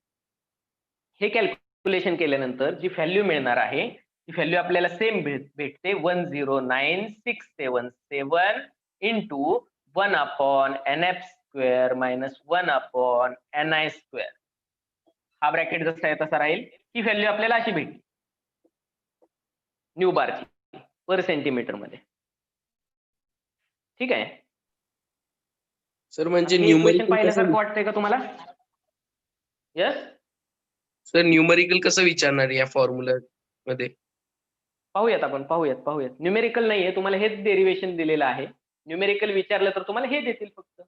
हे कॅल्क्युलेशन केल्यानंतर जी व्हॅल्यू मिळणार आहे ती व्हॅल्यू आपल्याला सेम भेटते, 109,677 इंटू 1/nf² मायनस 1/ni². हा ब्रॅकेट जसा आहे तसा राहील, ही व्हॅल्यू आपल्याला अशी भेटली न्यू बारची पर सेंटीमीटर मध्ये, ठीक आहे सर. म्हणजे इक्वेशन न्यूमरिकल पाहिल्यासारखं कसं, वाटतंय का तुम्हाला? यस, सर न्यूमरिकल कसं विचारणार या फॉर्म्युला मध्ये? पाहूयात आपण, पाहूयात. न्यूमेरिकल नाहीये, तुम्हाला हेच डेरिव्हेशन दिलेलं आहे. न्यूमेरिकल विचारलं तर तुम्हाला हे देतील फक्त.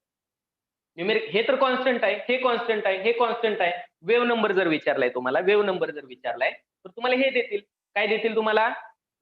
हे तर कॉन्स्टंट आहे, हे कॉन्स्टंट आहे. वेव्ह नंबर जर विचारलाय तर तुम्हाला हे देतील. काय देतील तुम्हाला?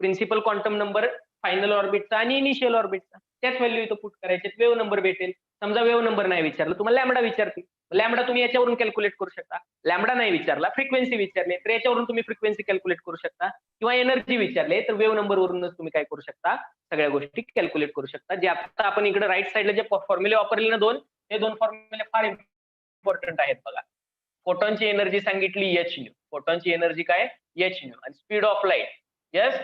प्रिन्सिपल क्वांटम नंबर, फायनल ऑर्बिटचा आणि इनिशियल ऑर्बिटचा. त्याच व्हॅल्यू इथं पुट करायचे, वेव्ह नंबर भेटेल. समजा वेव्ह नंबर नाही विचारलं, तुम्हाला लॅम्बडा विचारतील. लॅम्बडा तुम्ही याच्यावरून कॅल्क्युलेट करू शकता. लॅम्बडा नाही विचारला, फ्रिक्वेन्सी विचारली तर याच्यावरून तुम्ही फ्रिक्वेन्सी कॅल्क्युलेट करू शकता, किंवा एनर्जी विचारले तर वेव्ह नंबर वरूनच तुम्ही काय करू शकता, सगळ्या गोष्टी कॅल्क्युलेट करू शकता. जे आता आपण इकडे राईट साईडला जे फॉर्म्युले वापरले ना दोन, हे दोन फॉर्म्युले फार इम्पॉर्टंट आहेत बघा. फोटॉनची एनर्जी सांगितली एच न्यू, फोटॉनची एनर्जी काय एच न्यू, आणि speed of light yes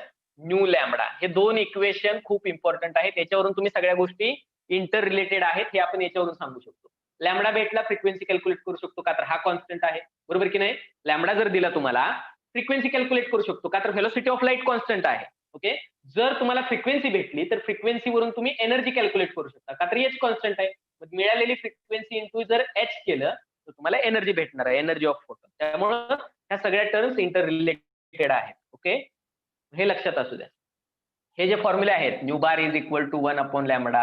new lambda. हे दोन इक्वेशन खूप इम्पॉर्टंट आहेत, याच्यावरून तुम्ही सगळ्या गोष्टी इंटर रिलेटेड आहेत हे आपण याच्यावरून सांगू शकतो. लॅमडा भेटला फ्रिक्वेन्सी कॅल्क्युलेट करू शकतो का तर हा कॉन्स्टंट आहे, बरोबर की नाही. लॅमडा जर दिला तुम्हाला फ्रिक्वेन्सी कॅल्क्युलेट करू शकतो का तर व्हेलॉसिटी ऑफ लाईट कॉन्स्टंट आहे. ओके, जर तुम्हाला फ्रिक्वेन्सी भेटली तर फ्रिक्वेन्सीवरून तुम्ही एनर्जी कॅल्क्युलेट करू शकता का तर एच कॉन्स्टंट आहे. मग मिळालेली फ्रिक्वेन्सी इंटू जर एच केलं तर तुम्हाला एनर्जी भेटणार आहे, एनर्जी ऑफ फोटॉन. त्यामुळं ह्या सगळ्या टर्म्स इंटर रिलेटेड आहेत. ओके, हे लक्षात असू द्या. हे जे फॉर्म्युले आहेत nu bar is equal to 1 upon lambda,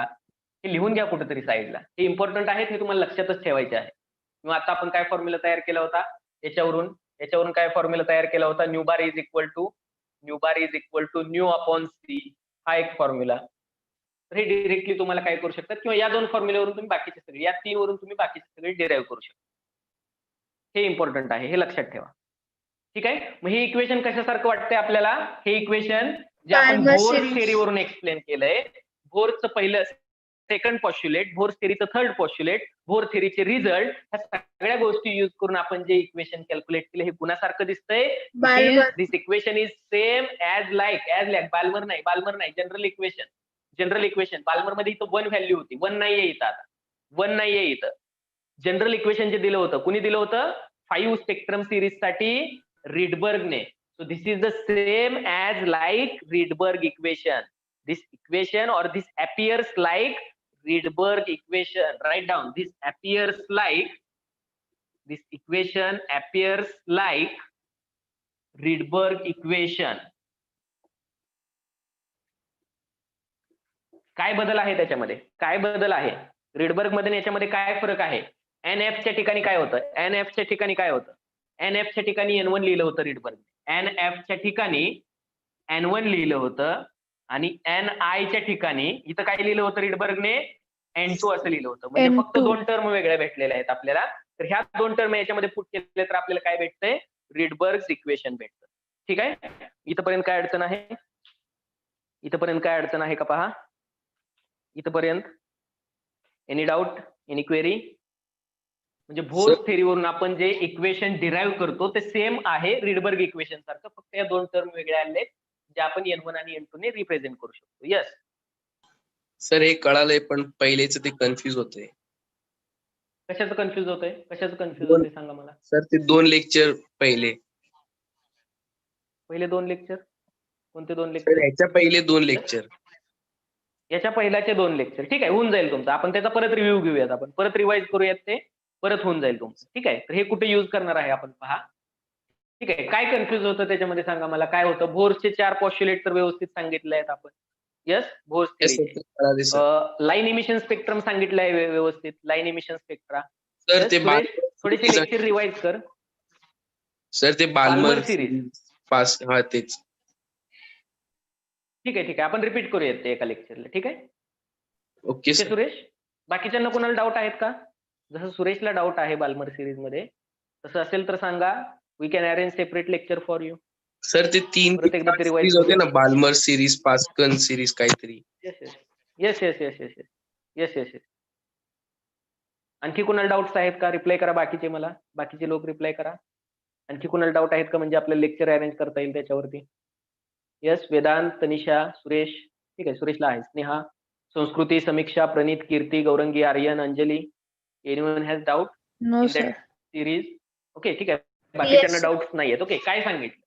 हे लिहून घ्या कुठेतरी साईडला. हे इम्पॉर्टंट आहेत, हे तुम्हाला लक्षातच ठेवायचे आहे. किंवा आता आपण काय फॉर्म्युला तयार केला होता याच्यावरून काय फॉर्म्युला तयार केला होता, nu bar is equal to nu upon C, हा एक फॉर्म्युला. तर हे डिरेक्टली तुम्हाला काय करू शकतात किंवा या 2 फॉर्म्युल्यावरून तुम्ही बाकीचे सगळे, या 3 वरून तुम्ही बाकीचे सगळे डिराईव्ह करू शकता. हे इम्पॉर्टंट आहे, हे लक्षात ठेवा. ठीक आहे. मग हे इक्वेशन कशासारखं वाटतंय आपल्याला, हे इक्वेशन जे आपण Balmer बोर series. थेअरीवरून एक्सप्लेन केलंय. बोरचं पहिलं सेकंड पॉस्ट्युलेट, बोर थेअरीचं थर्ड पॉस्ट्युलेट, बोर थेअरीचे रिझल्ट, ह्या सगळ्या गोष्टी युज करून आपण जे इक्वेशन कॅल्क्युलेट केलं हे कुणासारखं दिसतंय. Balmer. This equation is same as like Balmer नाही जनरल इक्वेशन. बाल्मर मध्ये इथं 1 व्हॅल्यू होती, 1 नाहीये इथं, आता 1 नाहीये इथं. जनरल इक्वेशन जे दिलं होतं, कुणी दिलं होतं, 5 स्पेक्ट्रम सिरीज साठी रिडबर्गने. So this is the same as like Rydberg equation. This equation or this appears like Rydberg equation. Write down. This equation appears like Rydberg equation. काय बदल आहे त्याच्यामध्ये, काय बदल आहे रिडबर्ग मध्ये आणि याच्यामध्ये काय फरक आहे. NF च्या ठिकाणी काय होतं, NF च्या ठिकाणी N1 लिहिलं होतं रिडबर्ग. NF च्या ठिकाणी N1 लिहिलं होतं आणि NI च्या ठिकाणी इथं काय लिहिलं होतं रिडबर्गने, N2 असं लिहिलं होतं. म्हणजे फक्त N2. 2 टर्म वेगळ्या भेटलेल्या आहेत आपल्याला. तर ह्या 2 टर्म याच्यामध्ये पुट केले तर आपल्याला काय भेटतंय, रिडबर्ग इक्वेशन भेटतं. ठीक आहे, इथपर्यंत काय अडचण आहे, का पहा इथपर्यंत. Any doubt, any query. म्हणजे बोर्स थेअरीवरून आपण जे इक्वेशन डिराईव्ह करतो ते सेम आहे रिडबर्ग इक्वेशन सारखं, फक्त या 2 टर्म वेगळ्या आले जे आपण N1 आणि N2 ने रिप्रेझेंट करू शकतो. यस सर हे कळालंय, पण पहिलेच ते कन्फ्युज होते. कशाचं कन्फ्युज होतंय सांगा मला. सर ते 2 लेक्चर पहिले 2 लेक्चर कोणते 2 सर, लेक्चर. ह्याच्या पहिले 2 लेक्चर. याच्या पहिल्याचे 2 लेक्चर. ठीक आहे, होऊन जाईल तुमचं. आपण त्याचा परत रिव्ह्यू घेऊयात, आपण परत रिवाइज करूयात, ते परत होऊन जाईल तुमचं. ठीक आहे, तर हे कुठे युज करणार आहे आपण पहा. ठीक आहे, काय कन्फ्युज होतं त्याच्यामध्ये सांगा मला, काय होतं. बोर्सचे 4 पॉस्ट्युलेट तर व्यवस्थित सांगितले आहेत आपण. यस, बोर्स थेअरीचे लाईन इमिशन स्पेक्ट्रम सांगितलंय व्यवस्थित, लाईन इमिशन स्पेक्ट्रा. सर ते थोडीशी लेक्चर रिवाइज कर. सर ते बाल्मर बाल्मर सिरीज. पास, हा तेच. ठीक आहे, आपण रिपीट करूयात ते एका लेक्चरला. ठीक आहे, ओके सर. सुरेश. बाकीच्यांना कोणाला डाऊट आहेत का. जसं सुरेशला डाऊट आहे बाल्मर सिरीज मध्ये, तसं असेल तर सांगा. We can arrange separate lecture for you. Sir ते 3 परत एकदा ते रिवाइज सिरीज होते ना, बाल्मर सिरीज, पास्कन सिरीज काहीतरी. येस. आणखी कोणाला डाऊट्स आहेत का, रिप्लाय करा. बाकीचे लोक रिप्लाय करा. आणखी कोणाला डाऊट आहेत का, म्हणजे आपल्याला लेक्चर अरेंज करता येईल त्याच्यावरती. यस, वेदांत, तनिषा, सुरेश. ठीक आहे, सुरेशला आहे. Sneha, Sanskriti, Samiksha, Pranit, Kirti, Gaurangi, Aryan, Anjali. Anyone has doubt No, in sir. That series. Okay, ठीक आहे, बाकीच्यांना Yes. डाऊट्स नाहीयेत. ओके, काय सांगितलं.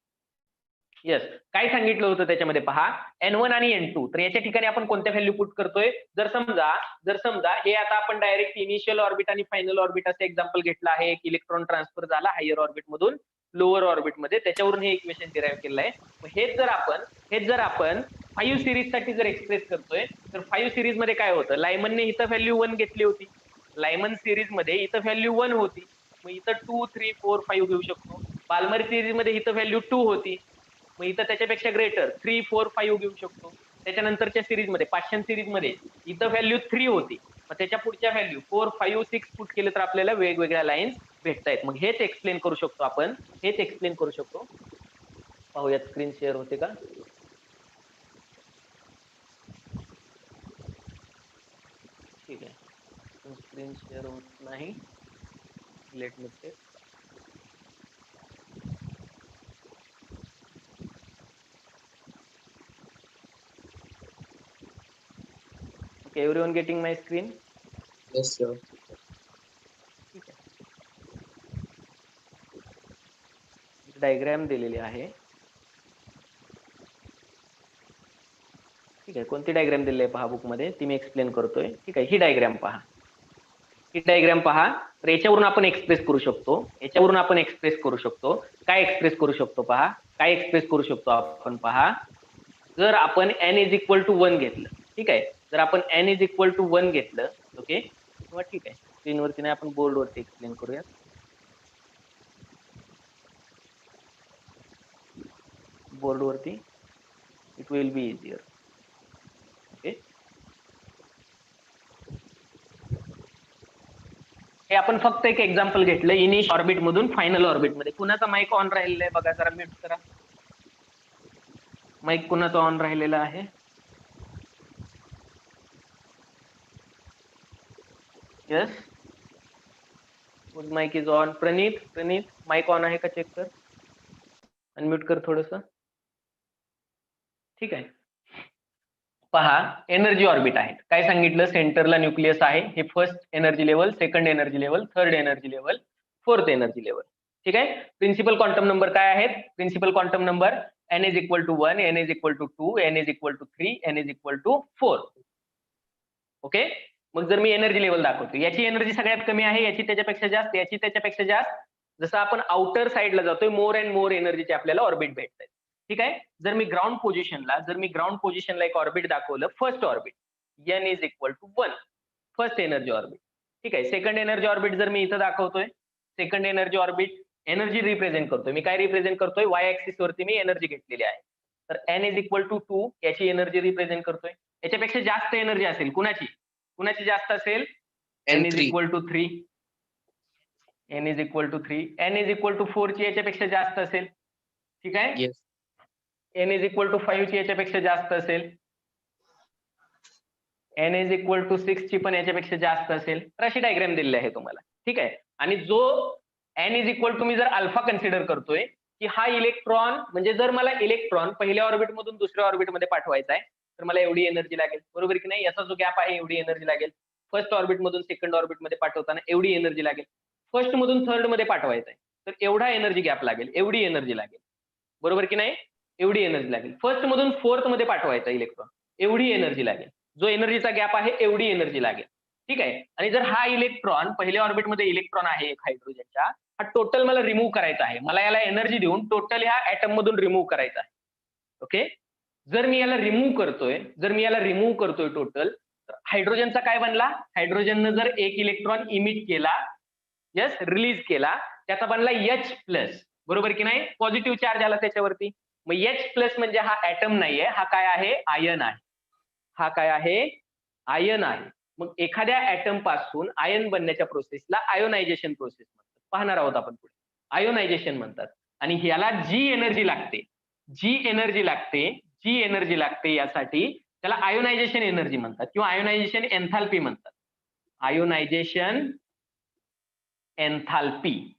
येस, काय सांगितलं होतं त्याच्यामध्ये पहा. N1 आणि N2, तर याच्या ठिकाणी आपण कोणत्या व्हॅल्यू पुट करतोय. जर समजा हे आता आपण डायरेक्ट इनिशियल ऑर्बिट आणि फायनल ऑर्बिट असं एक्झाम्पल घेतलं आहे. एक इलेक्ट्रॉन ट्रान्सफर झाला हायर ऑर्बिट मधून लोअर ऑर्बिट मध्ये, त्याच्यावरून हे इक्वेशन डिराईव्ह केलं आहे. हेच जर आपण 5 सिरीज साठी जर एक्सप्रेस करतोय, तर 5 सिरीज मध्ये काय होतं, लायमनने इथं व्हॅल्यू 1 घेतली होती. लायमन सिरीज मध्ये इथं व्हॅल्यू 1 होती, मग इथं 2, 3, 4, 5 घेऊ शकतो. बाल्मर सिरीज मध्ये इथं व्हॅल्यू 2 होती, मग इथं त्याच्यापेक्षा ग्रेटर 3, 4, 5 घेऊ शकतो. त्याच्यानंतरच्या सिरीज मध्ये, पाचशे सिरीज मध्ये इथं व्हॅल्यू 3 होती, मग त्याच्या पुढच्या व्हॅल्यू 4, 5, 6 पुट केले तर आपल्याला वेगवेगळ्या लाईन्स भेटतायत. मग हेच एक्सप्लेन करू शकतो आपण, पाहूयात स्क्रीन शेअर होते का. ठीक आहे, स्क्रीन शेअर होत नाही. Let me check. Okay, everyone getting my screen? Yes, sir. Diagram दिलेली आहे. ठीक आहे, कोणती डायग्राम दिलेली आहे पहा बुक मध्ये, ती मी एक्सप्लेन करतोय. ठीक आहे, ही डायग्राम पहा. ही डायग्राम पहा. तर याच्यावरून आपण एक्सप्रेस करू शकतो. याच्यावरून आपण एक्सप्रेस करू शकतो. काय एक्सप्रेस करू शकतो पहा. काय एक्सप्रेस करू शकतो आपण पहा. जर आपण n इज इक्वल टू 1 घेतलं. ठीक आहे, जर आपण n इज इक्वल टू 1 घेतलं. ओके, किंवा ठीक आहे, स्क्रीनवरती नाही, आपण बोर्डवरती एक्सप्लेन करूया. बोर्डवरती it will be easier. Okay, हे आपण फक्त एक एक्झाम्पल घेतलं इनिशियल ऑर्बिट मधून फायनल ऑर्बिट मध्ये. कुणाचा माईक ऑन राहिलेला आहे बघा, जरा म्यूट करा. माईक कुणाचा ऑन राहिलेला आहे? Yes, mike is on. Praneet mike on आहे का चेक कर, अनम्यूट कर थोडस. ठीक आहे, पहा एनर्जी ऑर्बिट आहेत. काय सांगितलं, सेंटरला न्यूक्लियस आहे. हे first energy level, second energy level, third energy level, fourth energy level. ठीक आहे, प्रिन्सिपल क्वांटम नंबर काय आहेत? Principal quantum number n is equal to 1, n is equal to 2, n is equal to 3, n is equal to 4. Okay, मग जर मी energy level दाखवतो, याची energy सगळ्यात कमी आहे, याची त्याच्यापेक्षा जास्त, याची त्याच्यापेक्षा जास्त. जसं आपण आउटर साइडला जातोय, मोर अँड मोर एनर्जीचे आपल्याला ऑर्बिट भेटतात. ठीक आहे, जर मी ग्राउंड पोझिशनला एक ऑर्बिट दाखवलं, first orbit n is equal to 1, first energy orbit. ठीक आहे, सेकंड एनर्जी ऑर्बिट जर मी इथं दाखवतोय, second energy orbit energy represent करतोय. मी काय रिप्रेझेंट करतोय, वाय ऍक्सिस वरती मी एनर्जी घेतलेली आहे. तर n इज इक्वल टू 2 याची एनर्जी रिप्रेझेंट करतोय. याच्यापेक्षा जास्त एनर्जी असेल कुणाची जास्त असेल, n is equal to 3, n is equal to 3, n is equal to 4 ची याच्यापेक्षा जास्त असेल. ठीक आहे, yes. n is equal to 5 ची याच्यापेक्षा जास्त असेल, n इज इक्वल टू 6 ची पण याच्यापेक्षा जास्त असेल. तर अशी डायग्राम दिलेली आहे तुम्हाला. ठीक आहे, आणि जो n इज इक्वल टू, मी जर अल्फा कन्सिडर करतोय की हा इलेक्ट्रॉन, म्हणजे जर मला इलेक्ट्रॉन पहिल्या ऑर्बिट मधून दुसऱ्या ऑर्बिट मध्ये पाठवायचा आहे, तर मला एवढी एनर्जी लागेल. बरोबर की नाही, याचा जो गॅप आहे एवढी एनर्जी लागेल. फर्स्ट ऑर्बिट मधून सेकंड ऑर्बिट मध्ये पाठवताना एवढी एनर्जी लागेल. फर्स्ट मधून थर्ड मध्ये पाठवायचं आहे तर एवढा एनर्जी गॅप लागेल, एवढी एनर्जी लागेल. बरोबर की नाही, एवढी एनर्जी लागेल. फर्स्ट मधून फोर्थ मध्ये पाठवायचा इलेक्ट्रॉन, एवढी एनर्जी लागेल. जो एनर्जीचा गॅप आहे एवढी एनर्जी लागेल. ठीक आहे, आणि जर हा इलेक्ट्रॉन पहिल्या ऑर्बिटमध्ये इलेक्ट्रॉन आहे एक हायड्रोजनच्या, हा टोटल मला रिमूव्ह करायचा आहे. मला याला एनर्जी देऊन टोटल ह्या ऍटम मधून रिमूव्ह करायचा आहे. ओके, जर मी याला रिमूव्ह करतोय टोटल, तर हायड्रोजनचा काय बनला, हायड्रोजननं जर एक इलेक्ट्रॉन इमिट केला, यस, रिलीज केला, त्याचा बनला H प्लस. बरोबर की नाही, पॉझिटिव्ह चार्ज आला त्याच्यावरती. मग H प्लस म्हणजे हा ऍटम नाहीये, हा काय आहे, आयन आहे. हा काय आहे, आयन आहे. मग एखाद्या ऍटम पासून आयन बनण्याच्या प्रोसेसला आयोनायझेशन प्रोसेस म्हणतात. पाहणार आहोत आपण पुढे, आयोनायझेशन म्हणतात. आणि ह्याला जी एनर्जी लागते यासाठी त्याला आयोनायझेशन एनर्जी म्हणतात किंवा आयोनायझेशन एन्थाल्पी म्हणतात. Ionisation enthalpy.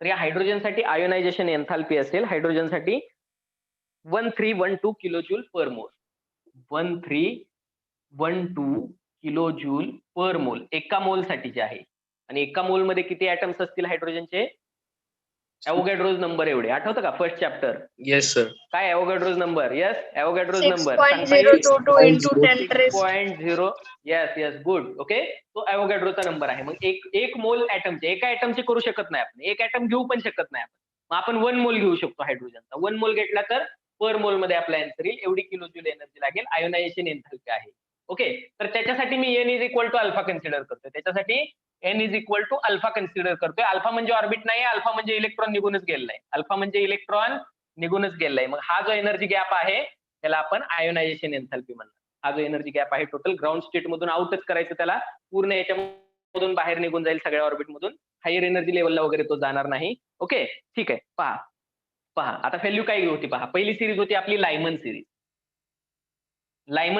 तर या हायड्रोजनसाठी आयोनायझेशन एन्थाल्पी असेल, हायड्रोजनसाठी 1312 किलोजूल पर मोल. 1312 किलोजूल पर मोल एका मोल साठीचे आहे. आणि एका मोल मध्ये किती ऍटम्स असतील हायड्रोजनचे, ॲव्होगॅड्रोज नंबर एवढे. आठवतं का फर्स्ट चॅप्टर? Yes sir. काय Avogadro's number? Yes, Avogadro's number 6.022 into 10 raised 6.0. Yes good. Okay, तो ॲव्होगॅड्रोचा नंबर आहे. मग एक मोल ऍटमचे, एका ऍटमचे करू शकत नाही आपण, एक ऍटम घेऊ पण शकत नाही आपण. मग आपण 1 मोल घेऊ शकतो हायड्रोजनचा. 1 मोल घेतला तर पर मोल मध्ये आपला आन्सर येईल, एवढी किलोजूल एनर्जी लागेल. आयोनायझेशन एन्थाल्पी आहे. ओके, तर त्याच्यासाठी मी n is equal to alpha consider करतोय. त्याच्यासाठी n is equal to alpha consider करतोय. अल्फा म्हणजे ऑर्बिट नाही, अल्फा म्हणजे इलेक्ट्रॉन निघूनच गेलेला आहे. मग हा जो एनर्जी गॅप आहे त्याला आपण आयोनायझेशन एन्थाल्पी म्हणतात. हा जो एनर्जी गॅप आहे टोटल ग्राउंड स्टेट मधून आउटच करायचं त्याला, पूर्ण याच्यामधून बाहेर निघून जाईल सगळ्या ऑर्बिट मधून, हायर एनर्जी लेवलला वगैरे तो जाणार नाही. ओके, ठीक आहे. पहा आता व्हॅल्यू काय होती पहा. पहिली सिरीज होती आपली लायमन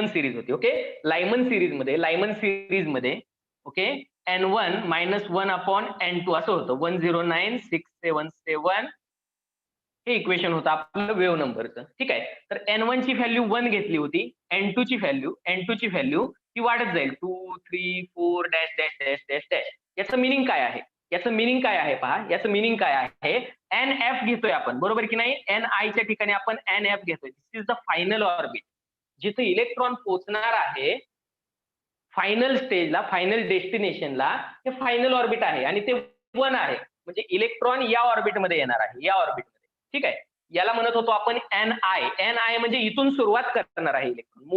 सिरीज होती. ओके, लायमन सिरीज मध्ये ओके, n1 - 1 upon n2 असं होतं. 109677 हे इक्वेशन होतं आपलं वेव्ह नंबरचं. ठीक आहे, तर n1 ची व्हॅल्यू 1 घेतली होती, n2 ची व्हॅल्यू ती वाढत जाईल 2 3 4 dash dash dash dash dash. याचं मिनिंग काय आहे, याचं मिनिंग काय आहे पहा, याचं मिनिंग काय आहे, NF घेतोय आपण, बरोबर की नाही, NI च्या ठिकाणी आपण NF घेतोय. दिस इज द फायनल ऑर्बिट, जिथे इलेक्ट्रॉन पोहोचणार आहे फायनल स्टेजला, फायनल डेस्टिनेशनला, हे फायनल ऑर्बिट आहे आणि ते 1 आहे, म्हणजे इलेक्ट्रॉन या ऑर्बिटमध्ये येणार आहे, या ऑर्बिटमध्ये. ठीक आहे, याला म्हणत होतो आपण NI म्हणजे इथून सुरुवात करणार आहे इलेक्ट्रॉन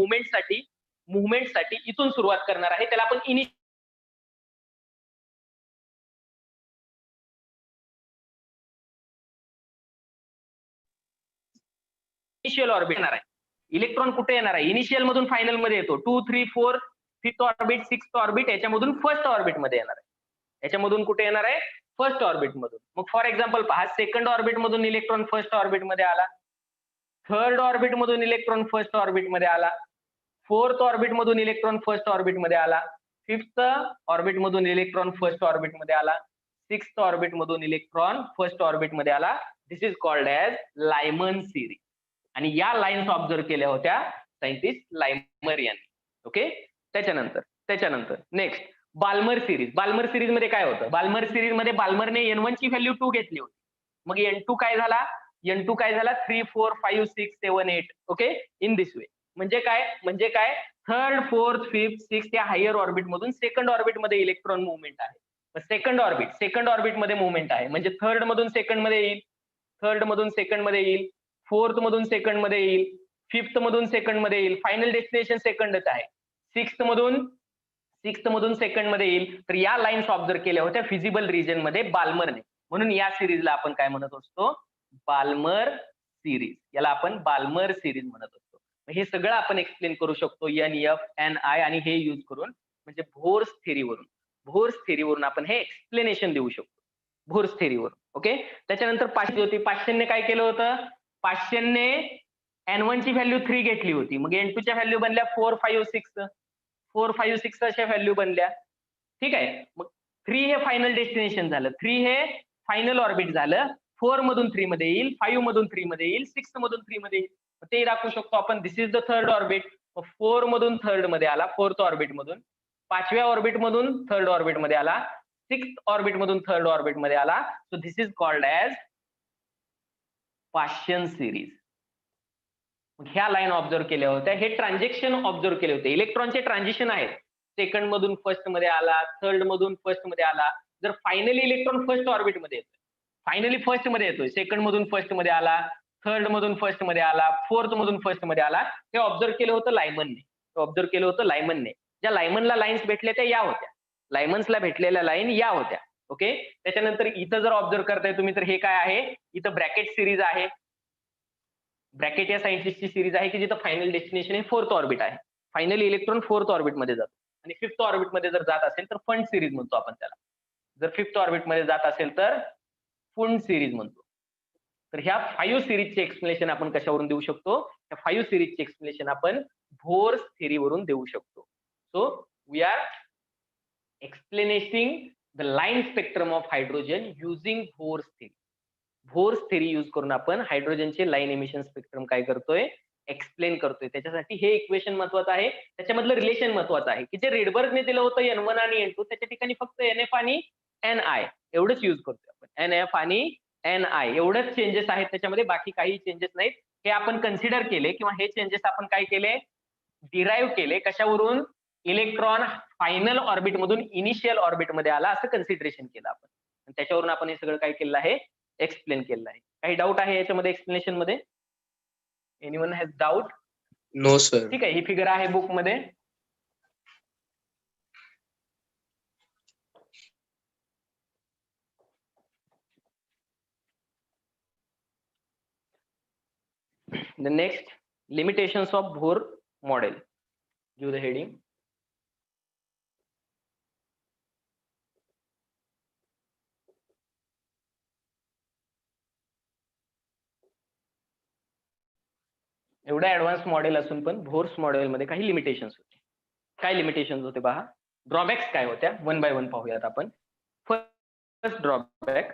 मुवमेंटसाठी इथून सुरुवात करणार आहे, त्याला आपण इनिशियल ऑर्बिट येणार आहे. इलेक्ट्रॉन कुठे येणार आहे, इनिशियल मधून फायनल मध्ये येतो, 2, 3, 4, 5th ऑर्बिट, 6th ऑर्बिट, याच्यामधून फर्स्ट ऑर्बिट मध्ये येणार आहे. याच्यामधून कुठे येणार आहे, फर्स्ट ऑर्बिट मधून. मग फॉर एक्झाम्पल पहा, सेकंड ऑर्बिट मधून इलेक्ट्रॉन फर्स्ट ऑर्बिट मध्ये आला, थर्ड ऑर्बिट मधून इलेक्ट्रॉन फर्स्ट ऑर्बिट मध्ये आला, फोर्थ ऑर्बिट मधून इलेक्ट्रॉन फर्स्ट ऑर्बिट मध्ये आला, 5th ऑर्बिट मधून इलेक्ट्रॉन फर्स्ट ऑर्बिट मध्ये आला, 6th ऑर्बिट मधून इलेक्ट्रॉन फर्स्ट ऑर्बिट मध्ये आला. दिस is called as Lyman series. आणि या लाईन्स ऑब्झर्व केल्या होत्या सायंटिस्ट लायमर यांनी. ओके, त्याच्यानंतर next Balmer series. Balmer series मध्ये काय होतं, बाल्मर सिरीज मध्ये बाल्मरने N1 ची व्हॅल्यू 2 घेतली होती, मग N2 काय झाला, 3, 4, 5, 6, 7, 8. Okay, in this way. म्हणजे काय, थर्ड, फोर्थ, फिफ्थ, सिक्स्थ या हायर ऑर्बिट मधून सेकंड ऑर्बिट मध्ये इलेक्ट्रॉन मुवमेंट आहे. सेकंड ऑर्बिट मध्ये मुवमेंट आहे, म्हणजे थर्ड मधून सेकंड मध्ये येईल, फोर्थ मधून सेकंड मध्ये येईल, फिफ्थ मधून सेकंड मध्ये येईल, फायनल डेस्टिनेशन सेकंडच आहे, सिक्स्थ मधून सेकंड मध्ये येईल. तर या लाईन्स ऑब्झर्व केल्या होत्या फिजिबल रिजन मध्ये बाल्मरने, म्हणून या सिरीजला आपण काय म्हणत असतो, बाल्मर सिरीज. याला आपण बाल्मर सिरीज म्हणत असतो. हे सगळं आपण एक्सप्लेन करू शकतो NF, NI आणि हे यूज करून, म्हणजे बोर्स थेरीवरून आपण हे एक्सप्लेनेशन देऊ शकतो, बोर्स थेरीवरून. ओके, त्याच्यानंतर पाश्चनने काय केलं होतं, पाश्चनने N1 ची व्हॅल्यू 3 घेतली होती, मग N2 च्या व्हॅल्यू बनल्या 4, 5, 6 अशा व्हॅल्यू बनल्या. ठीक आहे, मग 3 हे फायनल डेस्टिनेशन झालं, 3 हे फायनल ऑर्बिट झालं, 4 मधून 3 मध्ये येईल, 5 मधून 3 मध्ये येईल, 6 मधून 3 मध्ये येईल. ते दाखवू शकतो आपण, दिस इज द थर्ड ऑर्बिट. 4 मधून थर्ड मध्ये आला, फोर्थ ऑर्बिट मधून, 5व्या ऑर्बिट मधून थर्ड ऑर्बिट मध्ये आला, 6th ऑर्बिट मधून थर्ड ऑर्बिट मध्ये आला. So this is called as पाश्चन series. ह्या लाईन ऑब्झर्व केल्या होत्या, हे ट्रान्झॅक्शन ऑब्झर्व केले होते. इलेक्ट्रॉनचे ट्रान्झिशन आहेत, सेकंड मधून फर्स्ट मध्ये आला, थर्ड मधून फर्स्ट मध्ये आला. जर फायनली इलेक्ट्रॉन फर्स्ट ऑर्बिट मध्ये येतोय, फायनली फर्स्ट मध्ये येतोय, सेकंड मधून फर्स्ट मध्ये आला, थर्ड मधून फर्स्ट मध्ये आला, फोर्थ मधून फर्स्ट मध्ये आला, हे ऑब्झर्व केलं होतं लायमनने. ज्या लायमनला लाईन्स भेटल्या त्या या होत्या, लायमन्सला भेटलेल्या लाईन या होत्या. ओके, त्याच्यानंतर इथं जर ऑब्झर्व करताय तुम्ही, तर हे काय आहे, इथं ब्रॅकेट सिरीज आहे. ब्रॅकेट या सायंटिस्टची सिरीज आहे की जिथं फायनल डेस्टिनेशन हे फोर्थ ऑर्बिट आहे, फायनली इलेक्ट्रॉन फोर्थ ऑर्बिट मध्ये जातो. आणि 5th ऑर्बिट मध्ये जर जात असेल तर फंड सिरीज म्हणतो आपण त्याला. जर 5th ऑर्बिट मध्ये जात असेल तर फुंड सिरीज म्हणतो. तर ह्या 5 सिरीजचे एक्सप्लेनेशन आपण कशावरून देऊ शकतो, ह्या 5 सिरीजचे एक्सप्लेनेशन आपण बोर्स थेरीवरून देऊ शकतो. So we are explaining the line spectrum of hydrogen using Bohr's theory. Bohr's theory use करून आपण हायड्रोजनचे लाईन एमिशन स्पेक्ट्रम काय करतोय, एक्सप्लेन करतोय. त्याच्यासाठी हे इक्वेशन महत्वाचं आहे, त्याच्यामधलं रिलेशन महत्वाचं आहे की जे रेडबर्गने दिलं होतं N1 आणि N2, त्याच्या ठिकाणी फक्त NF आणि NI एवढंच यूज करतोय आपण. NF आणि NI एवढंच चेंजेस आहेत त्याच्यामध्ये, बाकी काही चेंजेस नाहीत. हे आपण कन्सिडर केले किंवा हे चेंजेस आपण काय केले, डिराईव्ह केले कशावरून, इलेक्ट्रॉन फायनल ऑर्बिट मधून इनिशियल ऑर्बिट मध्ये आला असं कन्सिडरेशन केलं आपण. त्याच्यावरून आपण हे सगळं काय केलं आहे, एक्सप्लेन केलं आहे. काही डाऊट आहे याच्यामध्ये एक्सप्लेनेशन मध्ये, anyone has doubt? No sir. ठीक आहे, ही फिगर आहे बुक मध्ये. The next, limitations of Bohr model. Give the heading. एवढा ऍडव्हान्स मॉडेल असून पण बोर्स मॉडेल मध्ये काही लिमिटेशन्स होते. काय लिमिटेशन्स होते पहा, ड्रॉबॅक्स काय होत्या, वन बाय वन पाहूयात आपण. First drawback,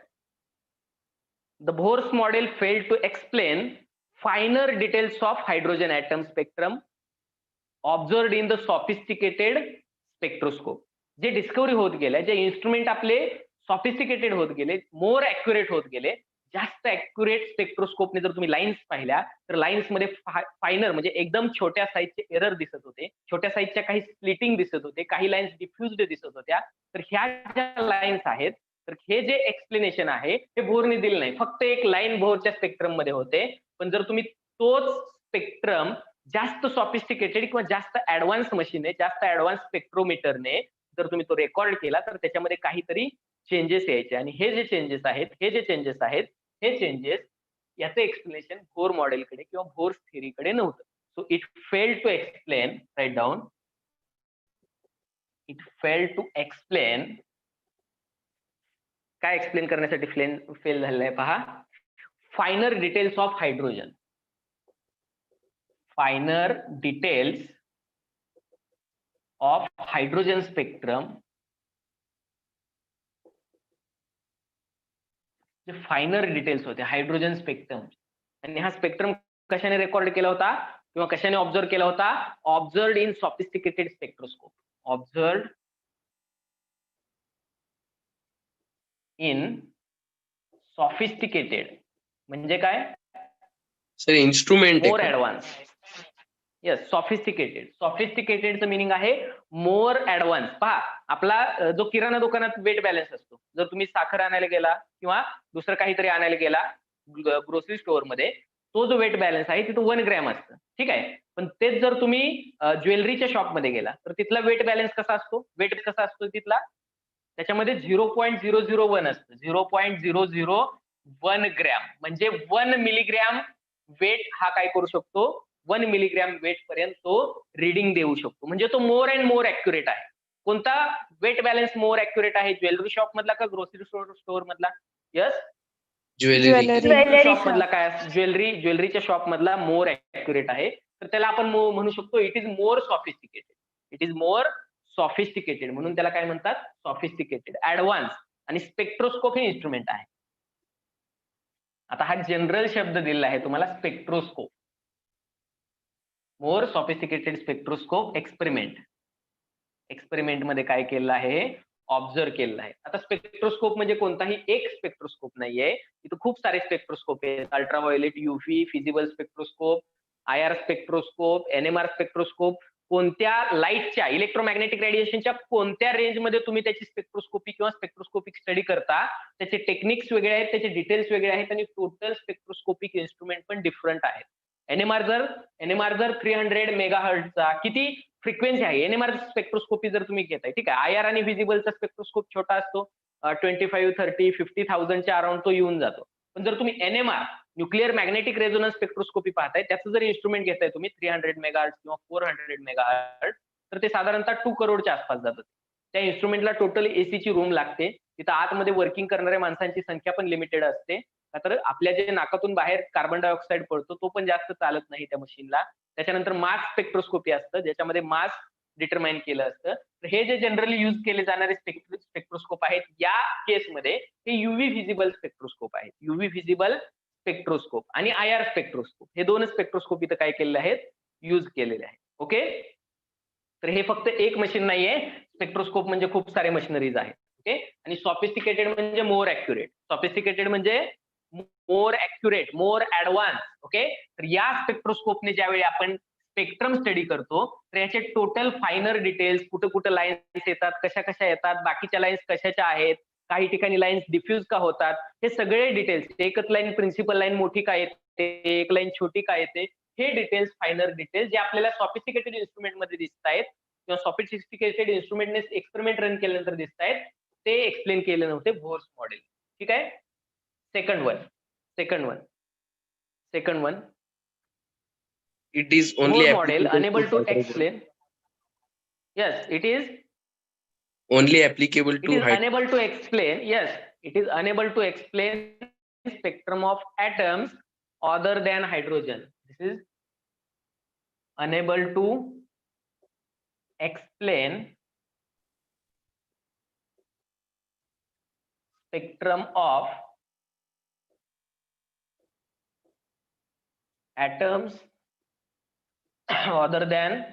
the Bohr's model failed to explain finer details of hydrogen atom spectrum observed in the sophisticated spectroscope. जे डिस्कवरी होत गेल्या, जे इन्स्ट्रुमेंट आपले सॉफिस्टिकेटेड होत गेले, मोर ऍक्युरेट होत गेले. जास्त ऍक्युरेट स्पेक्ट्रोस्कोपने जर तुम्ही लाईन्स पाहिल्या तर लाईन्स मध्ये फायनर म्हणजे एकदम छोट्या साईजचे एरर दिसत होते, छोट्या साईजच्या काही स्प्लिटिंग दिसत होते, काही लाईन्स डिफ्युज्ड दिसत होत्या. तर ह्या ज्या लाईन्स आहेत, तर हे जे एक्सप्लेनेशन आहे हे बोरने दिलं नाही. फक्त एक लाईन बोरच्या स्पेक्ट्रम मध्ये होते. पण जर तुम्ही तोच स्पेक्ट्रम जास्त सॉफिस्टिकेटेड किंवा जास्त ऍडव्हान्स मशीनने, जास्त ऍडव्हान्स स्पेक्ट्रोमीटरने जर तुम्ही तो रेकॉर्ड केला तर त्याच्यामध्ये काहीतरी चेंजेस यायचे. आणि हे जे चेंजेस आहेत हे चेंजेस याचं एक्सप्लेनेशन बोर मॉडेलकडे किंवा बोर्स थिअरीकडे नव्हतं. So it failed to explain, write down, it failed to explain. काय एक्सप्लेन करण्यासाठी फेल झालेलं आहे पहा. Finer details of hydrogen, finer details of hydrogen spectrum. जे फायनर डिटेल्स होते हायड्रोजन स्पेक्ट्रम, आणि हा स्पेक्ट्रम कशाने रेकॉर्ड केला होता किंवा कशाने ऑब्झर्व केला होता? Observed in sophisticated spectroscope. Observed in sophisticated म्हणजे काय? सर इन्स्ट्रुमेंट मोर आहे का? ऍडव्हान्स. Yes, sophisticated. सॉफिस्टिकेटेडचं मिनिंग आहे मोर ऍडव्हान्स. पहा, आपला जो किराणा दुकानात वेट बॅलन्स असतो, जर तुम्ही साखर आणायला गेला किंवा दुसरं काहीतरी आणायला गेला ग्रोसरी स्टोअर मध्ये, तो जो वेट बॅलन्स आहे तिथं 1 ग्रॅम असतं, ठीक आहे. पण तेच जर तुम्ही ज्वेलरीच्या शॉप मध्ये गेला तर तिथला वेट बॅलन्स कसा असतो? वेट कसा असतो तिथला? त्याच्यामध्ये 0.001 असतं. 0.001 ग्रॅम म्हणजे 1 मिलीग्रॅम वेट हा काय करू शकतो? 1 मिलीग्रॅम वेट पर्यंत तो रिडिंग देऊ शकतो. म्हणजे तो मोर अँड मोर ऍक्युरेट आहे. कोणता वेट बॅलन्स मोर ऍक्युरेट आहे? ज्वेलरी शॉप मधला का ग्रोसरी स्टोअर मधला? Yes, jewellery. Jewelry shop shop. मधला काय? ज्वेलरीच्या शॉप मधला मोर ऍक्युरेट आहे. तर त्याला आपण म्हणू शकतो it is more sophisticated. It is more sophisticated म्हणून त्याला काय म्हणतात? Sophisticated, advance. आणि स्पेक्ट्रोस्कोप हे इन्स्ट्रुमेंट आहे. आता हा जनरल शब्द दिलेला आहे तुम्हाला, स्पेक्ट्रोस्कोप. मोर सॉफिस्टिकेटेड स्पेक्ट्रोस्कोप एक्सपेरिमेंट. एक्सपेरिमेंट मध्ये काय केलेलं आहे? ऑब्झर्व केलेलं आहे. आता स्पेक्ट्रोस्कोप म्हणजे कोणताही एक स्पेक्ट्रोस्कोप नाहीये, इथं खूप सारे स्पेक्ट्रोस्कोप आहेत. Ultraviolet, UV, feasible spectroscope, IR spectroscope, NMR spectroscope. कोणत्या लाईटच्या, इलेक्ट्रोमॅग्नेटिक रेडिएशनच्या कोणत्या रेंजमध्ये तुम्ही त्याची स्पेक्ट्रोस्कोपी किंवा स्पेक्ट्रोस्कोपिक स्टडी करता, त्याचे टेक्निक्स वेगळे आहेत, त्याचे डिटेल्स वेगळे आहेत, आणि टोटल स्पेक्ट्रोस्कोपिक इन्स्ट्रुमेंट पण डिफरंट आहेत. एनएमआर जर 300 मेगाहर्टचा किती फ्रिक्वेन्सी आहे, एनएमआर स्पेक्ट्रोस्कोपी जर तुम्ही घेताय, ठीक आहे. IR आणि व्हिजिबलचा स्पेक्ट्रोस्कोप छोटा असतो, 25, 30, 50,000च्या अराउंड तो येऊन जातो. पण जर तुम्ही NMR, nuclear magnetic resonance spectroscopy पाहताय, त्याचं जर इन्स्ट्रुमेंट घेताय तुम्ही 300 मेगाहर्ट किंवा 400 मेगाहर्ट, तर ते साधारणतः 2 करोडच्या आसपास जातं. त्या इन्स्ट्रुमेंटला टोटल एसीची रूम लागते. तिथं आतमध्ये वर्किंग करणाऱ्या माणसांची संख्या पण लिमिटेड असते. तर आपल्या जे नाकातून बाहेर कार्बन डायऑक्साईड पडतो तो पण जास्त चालत नाही त्या मशीनला. त्याच्यानंतर मास स्पेक्ट्रोस्कोपी असतं, ज्याच्यामध्ये मास डिटरमाइन केलं असतं. तर हे जे जनरली युज केले जाणारे स्पेक्ट्रोस्कोप आहेत, या केसमध्ये हे युव्ही व्हिजिबल स्पेक्ट्रोस्कोप आहेत. युव्ही व्हिजिबल स्पेक्ट्रोस्कोप आणि IR स्पेक्ट्रोस्कोप हे दोन स्पेक्ट्रोस्कोप इथं काय केलेले आहेत? यूज केलेले आहेत. ओके, तर हे फक्त एक मशीन नाहीये. स्पेक्ट्रोस्कोप म्हणजे खूप सारे मशिनरीज आहेत. ओके, आणि सॉफिस्टिकेटेड म्हणजे मोर ऍक्युरेट. सॉफिस्टिकेटेड म्हणजे मोर ऍक्युरेट, मोर ऍडव्हान्स. ओके, तर या स्पेक्ट्रोस्कोपने ज्यावेळी आपण स्पेक्ट्रम स्टडी करतो तर याचे टोटल फायनर डिटेल्स, कुठं कुठं लाईन्स येतात, कशा कशा येतात, बाकीच्या लाईन्स कशाच्या आहेत, काही ठिकाणी लाईन्स डिफ्यूज का होतात, हे सगळे डिटेल्स, एकच लाईन प्रिन्सिपल लाईन मोठी काय येते, एक लाईन छोटी काय येते, हे डिटेल्स, फायनर डिटेल्स जे आपल्याला सॉफिस्टिकेटेड इन्स्ट्रुमेंट मध्ये दिसत आहेत किंवा सॉफिस्टिकेटेड इन्स्ट्रुमेंटने एक्सपेरिमेंट रन केल्यानंतर दिसत आहेत, ते एक्सप्लेन केले नव्हते बोर्स मॉडेल. ठीक आहे. Second one It is only Bohr model applicable unable to hydrogen. explain. Yes, it is Only applicable to hydrogen. unable to explain. Yes, it is unable to explain spectrum of atoms other than hydrogen. This is unable to explain spectrum of atoms other than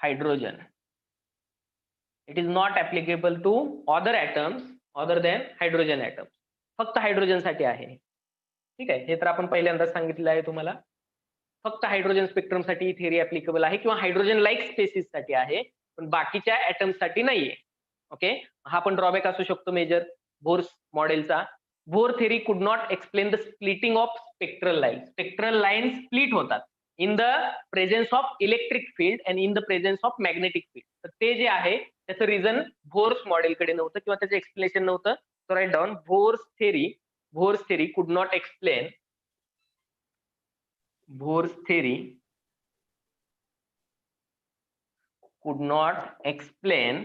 hydrogen. It is not applicable to other atoms other than hydrogen atoms. फक्त hydrogen साठी आहे. ठीक आहे, हे तर आपण पहिल्यांदाच सांगितलेलं आहे तुम्हाला. फक्त हायड्रोजन स्पेक्ट्रम साठी ही थिअरी ऍप्लिकेबल आहे किंवा हायड्रोजन लाईक स्पेसिस साठी आहे, पण बाकीच्या ऍटम्स साठी नाहीये. ओके, हा पण ड्रॉबॅक असू शकतो मेजर बोर्स मॉडेलचा. Bohr theory could not explain the splitting of spectral line. Spectral line split होतात in the presence of electric field and in the presence of magnetic field. तर ते जे आहे त्याचं रिझन बोर्स मॉडेलकडे नव्हतं किंवा त्याचं एक्सप्लेनेशन नव्हतं. So write down Bohr's theory could not explain Bohr's theory could not explain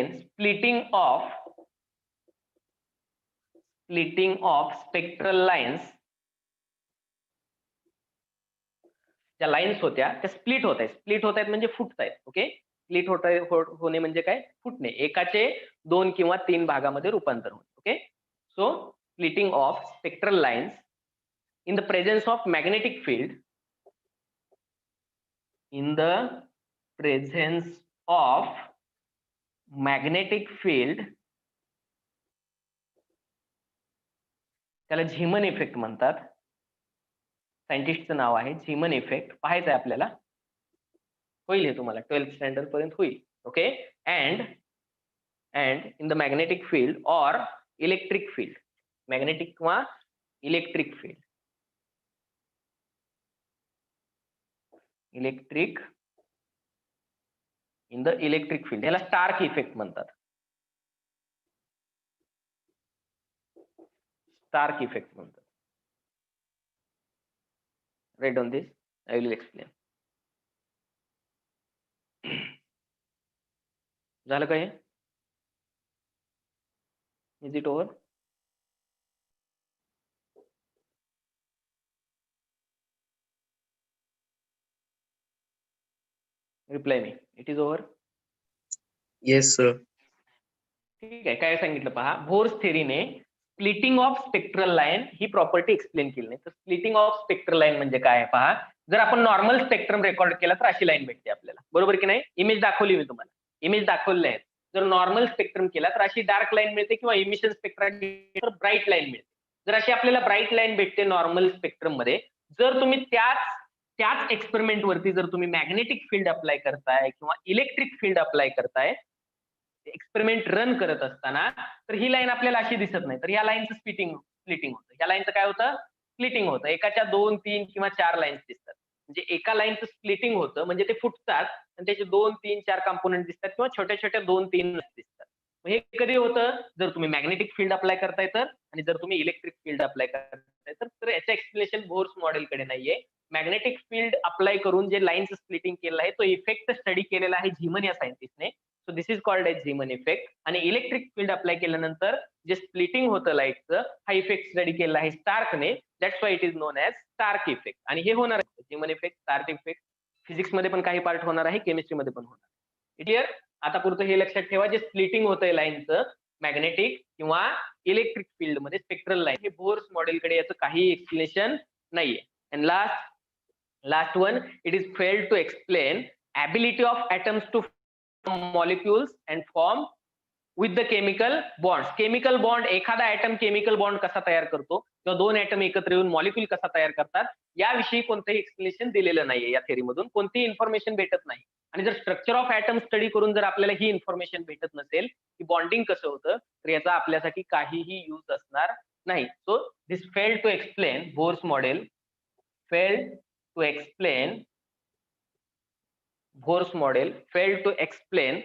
splitting of spectral lines. ज्या लाईन्स होत्या त्या स्प्लिट होत आहेत म्हणजे फुटत आहेत. ओके, स्प्लिट होणे म्हणजे काय? फुटणे, एकाचे 2 किंवा 3 भागामध्ये रूपांतर होणे. Okay, so splitting of spectral lines in the presence of magnetic field, त्याला झीमन इफेक्ट म्हणतात. सायंटिस्टचं नाव आहे झीमन इफेक्ट. पाहायचं आहे आपल्याला, होईल हे तुम्हाला 12th स्टँडर्ड पर्यंत होईल. Okay, and in the magnetic field or electric field, magnetic किंवा electric field, electric in the electric field, याला स्टार्क इफेक्ट म्हणतात. स्टार्क इफेक्ट म्हणतात. Right on this I will explain. झालं काय? Is it over? Reply me, it is over. Yes sir. ठीक आहे, काय सांगितलं पहा, बोर्स थिअरीने स्प्लिटिंग ऑफ स्पेक्ट्रल लाईन ही प्रॉपर्टी एक्सप्लेन केली नाही. तर स्प्लिटिंग ऑफ स्पेक्ट्रल लाईन म्हणजे काय पहा, जर आपण नॉर्मल स्पेक्ट्रम रेकॉर्ड केला तर अशी लाईन भेटते आपल्याला, बरोबर की नाही? इमेज दाखवली मी तुम्हाला, इमेज दाखवले आहेत. जर नॉर्मल स्पेक्ट्रम केला तर अशी डार्क लाईन मिळते किंवा इमिशन स्पेक्ट्रम तर ब्राईट लाईन मिळते. जर अशी आपल्याला ब्राईट लाईन भेटते नॉर्मल स्पेक्ट्रम मध्ये, जर तुम्ही त्याच एक्सपेरिमेंट वरती जर तुम्ही मॅग्नेटिक फील्ड अप्लाय करताय किंवा इलेक्ट्रिक फील्ड अप्लाय करताय एक्सपेरिमेंट रन करत असताना, तर ही लाईन आपल्याला अशी दिसत नाही. तर या लाईनचं स्प्लिटिंग होतं. या लाईनचं काय होतं? स्प्लिटिंग होतं. एकाच्या 2, 3 किंवा 4 लाईन्स दिसतात. म्हणजे एका लाईनचं स्प्लिटिंग होतं म्हणजे ते फुटतात आणि त्याचे 2, 3, 4 कंपोनेंट दिसतात किंवा छोट्या छोट्या 2, 3 दिसतात. हे कधी होतं? जर तुम्ही मॅग्नेटिक फील्ड अप्लाय करताय तर, आणि जर तुम्ही इलेक्ट्रिक फील्ड अप्लाय करताय तर याचं एक्सप्लेनेशन बोर्स मॉडेलकडे नाहीये. मॅग्नेटिक फील्ड अप्लाय करून जे लाईनचं स्प्लिटिंग केलं आहे तो इफेक्ट स्टडी केलेला आहे झीमन या सायंटिस्टने. So this is called as Zeeman effect. आणि इलेक्ट्रिक फील्ड अप्लाय केल्यानंतर जे स्प्लिटिंग होतं लाईटचं, हा इफेक्ट स्टडी केला आहे स्टार्कने. That's why it is known as Stark effect. आणि हे होणार आहे Zeeman effect, Stark effect physics मध्ये पण काही पार्ट होणार आहे, केमिस्ट्री मध्ये पण होणार आहे. क्लिअर? आता पुरतं हे लक्षात ठेवा, जे स्प्लिटिंग होतंय लाईनचं मॅग्नेटिक किंवा इलेक्ट्रिक फील्ड मध्ये स्पेक्ट्रल लाईन, हे बोर्स मॉडेलकडे याचं काही एक्सप्लेनेशन नाहीये. And last one, it is failed to explain ability of atoms to form molecules and form with the chemical bonds. Chemical bond, एखादा ऍटम केमिकल बॉन्ड कसा तयार करतो किंवा 2 ऍटम एकत्र येऊन मॉलिक्यूल कसा तयार करतात, याविषयी कोणतंही एक्सप्लेनेशन दिलेलं नाहीये. या थेअरी मधून कोणतीही इन्फॉर्मेशन भेटत नाही. आणि जर स्ट्रक्चर ऑफ ऍटम स्टडी करून जर आपल्याला ही इन्फॉर्मेशन भेटत नसेल की बॉन्डिंग कसं होतं, तर याचा आपल्यासाठी काहीही यूज असणार नाही. So this failed to explain, Bohr's model failed to explain, Bohr's model failed to explain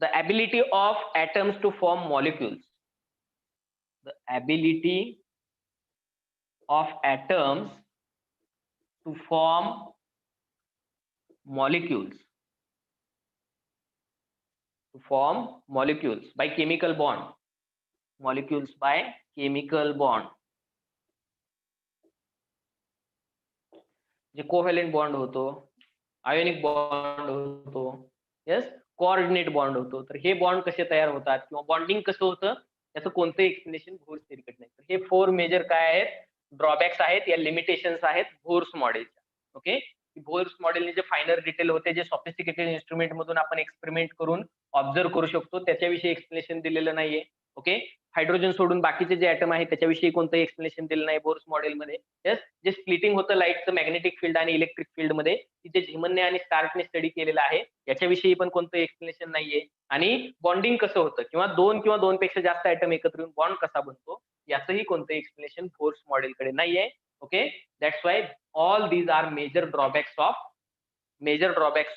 the ability of atoms to form molecules. The ability of atoms to form molecules. To form molecules by chemical bond. Molecules by chemical bond. जे covalent bond होतो, ionic bond होतो, yes, coordinate bond होतो. तर हे bond कसे तयार होतात किंवा बॉन्डिंग कसं होतं याचं कोणतंही एक्सप्लेनेशन बोर्स थिअरीकडे नाही. तर हे 4 मेजर काय आहेत, ड्रॉबॅक्स आहेत या लिमिटेशन्स आहेत बोर्स मॉडेलच्या. ओके, की बोर्स मॉडेलने जे फायनर डिटेल होते, जे सॉफिस्टिकेटेड इन्स्ट्रुमेंट मधून आपण एक्सपेरिमेंट करून ऑब्झर्व करू शकतो, त्याच्याविषयी एक्सप्लेनेशन दिलेलं नाहीये. ओके, हायड्रोजन सोडून बाकीचे जे ऍटम आहेत त्याच्याविषयी कोणतंही एक्सप्लेनेशन दिलं नाही बोर्स मॉडेलमध्ये. यस, जे स्प्लिटिंग होतं लाईटचं मॅग्नेटिक फील्ड आणि इलेक्ट्रिक फील्ड मध्ये, तिथे झिमनने आणि स्टार्कने स्टडी केलेलं आहे, याच्याविषयी पण कोणतं एक्सप्लेनेशन नाहीये. आणि बॉन्डिंग कसं होतं किंवा दोन पेक्षा जास्त ऍटम एकत्र येऊन बॉन्ड कसा बनतो, याचंही कोणतं एक्सप्लेनेशन बोर्स मॉडेलकडे नाहीये. Okay, that's why all these are major drawbacks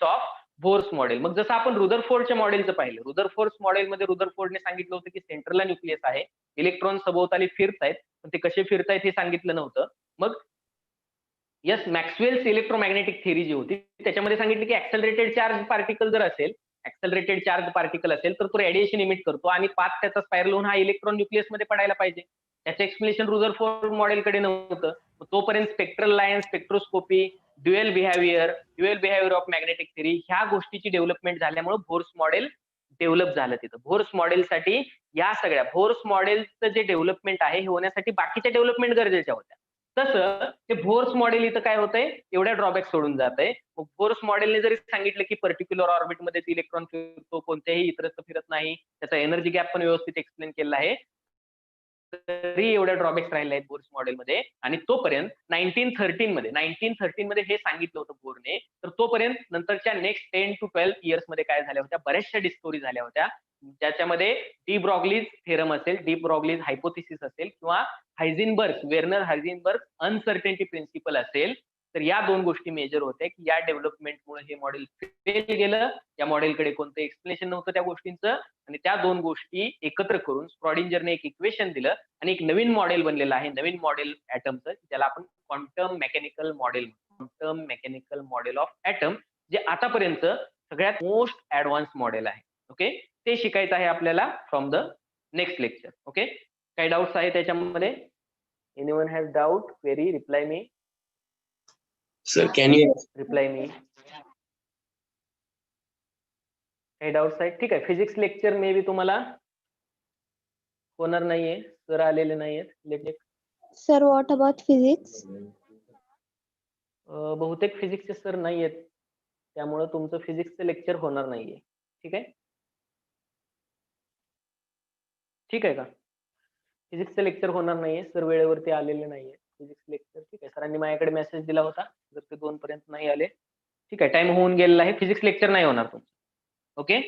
of Bohr's model. मग जसं आपण रुदरफोर्डच्या मॉडेलचं पाहिलं, रुदरफोर्ड मॉडेलमध्ये रुदरफोर्डने सांगितलं होतं की सेंटरला न्यूक्लियस आहे, इलेक्ट्रॉन सभोवताली फिरतायत, पण ते कसे फिरतायत हे सांगितलं नव्हतं. मग यस, मॅक्सवेल्स इलेक्ट्रोमॅग्नेटिक थेरी जी होती त्याच्यामध्ये सांगितलं की ऍक्सेलरेटेड चार्ज पार्टिकल जर असेल, ऍक्सेलरेटेड चार्ज पार्टिकल असेल तर तो रेडिएशन इमिट करतो आणि पाथ त्याचा स्पायरल होऊन हा इलेक्ट्रॉन न्यूक्लियस मध्ये पडायला पाहिजे. त्याचं एक्सप्लेनेशन रुदरफोर्ड मॉडेलकडे नव्हतं. तोपर्यंत spectral line, spectroscopy, dual behaviour of magnetic theory, ह्या गोष्टीची डेव्हलपमेंट झाल्यामुळे बोर्स मॉडेल डेव्हलप झालं तिथं. बोर्स मॉडेलसाठी या सगळ्या बोर्स मॉडेलचं जे डेव्हलपमेंट आहे हे होण्यासाठी बाकीच्या डेव्हलपमेंट गरजेच्या होत्या. तसं ते बोर्स मॉडेल इथं काय होतंय, एवढ्या ड्रॉबॅक सोडून जात आहे. मग बोर्स मॉडेलने जरी सांगितलं की पर्टिक्युलर ऑर्बिटमध्ये इलेक्ट्रॉन फिरतो, कोणत्याही इतरत्र फिरत नाही, त्याचा एनर्जी गॅप पण व्यवस्थित एक्सप्लेन केलेला आहे, तरी एवढ्या ड्रॉबॅक्स राहिल्या आहेत बोर्स मॉडेलमध्ये. आणि तोपर्यंत 1913 मध्ये हे सांगितलं होतं बोरने, तर तोपर्यंत नंतरच्या नेक्स्ट 10 to 12 इयर्स मध्ये काय झाल्या होत्या, बऱ्याचशा डिस्कव्हरी झाल्या होत्या, ज्याच्यामध्ये डी ब्रॉग्लीज थेरम असेल, डी ब्रॉग्लीज हायपोथिसिस असेल किंवा वेर्नर हायझेनबर्ग अनसर्टेनिटी प्रिन्सिपल असेल. तर या दोन गोष्टी मेजर होत्या की या डेव्हलपमेंटमुळे हे मॉडेल फेल गेलं, या मॉडेलकडे कोणतं एक्सप्लेनेशन नव्हतं त्या गोष्टींचं, आणि त्या दोन गोष्टी एकत्र करून स्क्रॉडिंजरने एक इक्वेशन दिलं आणि एक नवीन मॉडेल बनलेलं आहे, नवीन मॉडेल ऍटमचं, ज्याला आपण quantum mechanical model of atom, जे आतापर्यंत सगळ्यात मोस्ट ऍडव्हान्स मॉडेल आहे. ओके, ते शिकायचं आहे आपल्याला from the next lecture. Okay, काही डाऊट्स आहे त्याच्यामध्ये? Anyone has doubt, query, reply me. Sir can you reply me. काही डाऊट्स आहेत? ठीक आहे, फिजिक्स लेक्चर मे बी तुम्हाला होणार नाहीये, सर आलेले नाहीयेत. Sir, what about physics? बहुतेक फिजिक्सचे सर नाहीयेत, त्यामुळे तुमचं फिजिक्सचं लेक्चर होणार नाहीये. ठीक आहे, ठीक आहे का? फिजिक्सचं लेक्चर होणार नाहीये, सर वेळेवरती आलेले नाहीये फिजिक्स लेक्चर. ठीक आहे, सरांनी माझ्याकडे मेसेज दिला होता, जर ते 2 पर्यंत नाही आले, ठीक आहे, टाइम होऊन गेलेला आहे, फिजिक्स लेक्चर नाही होणार तुमचं. ओके.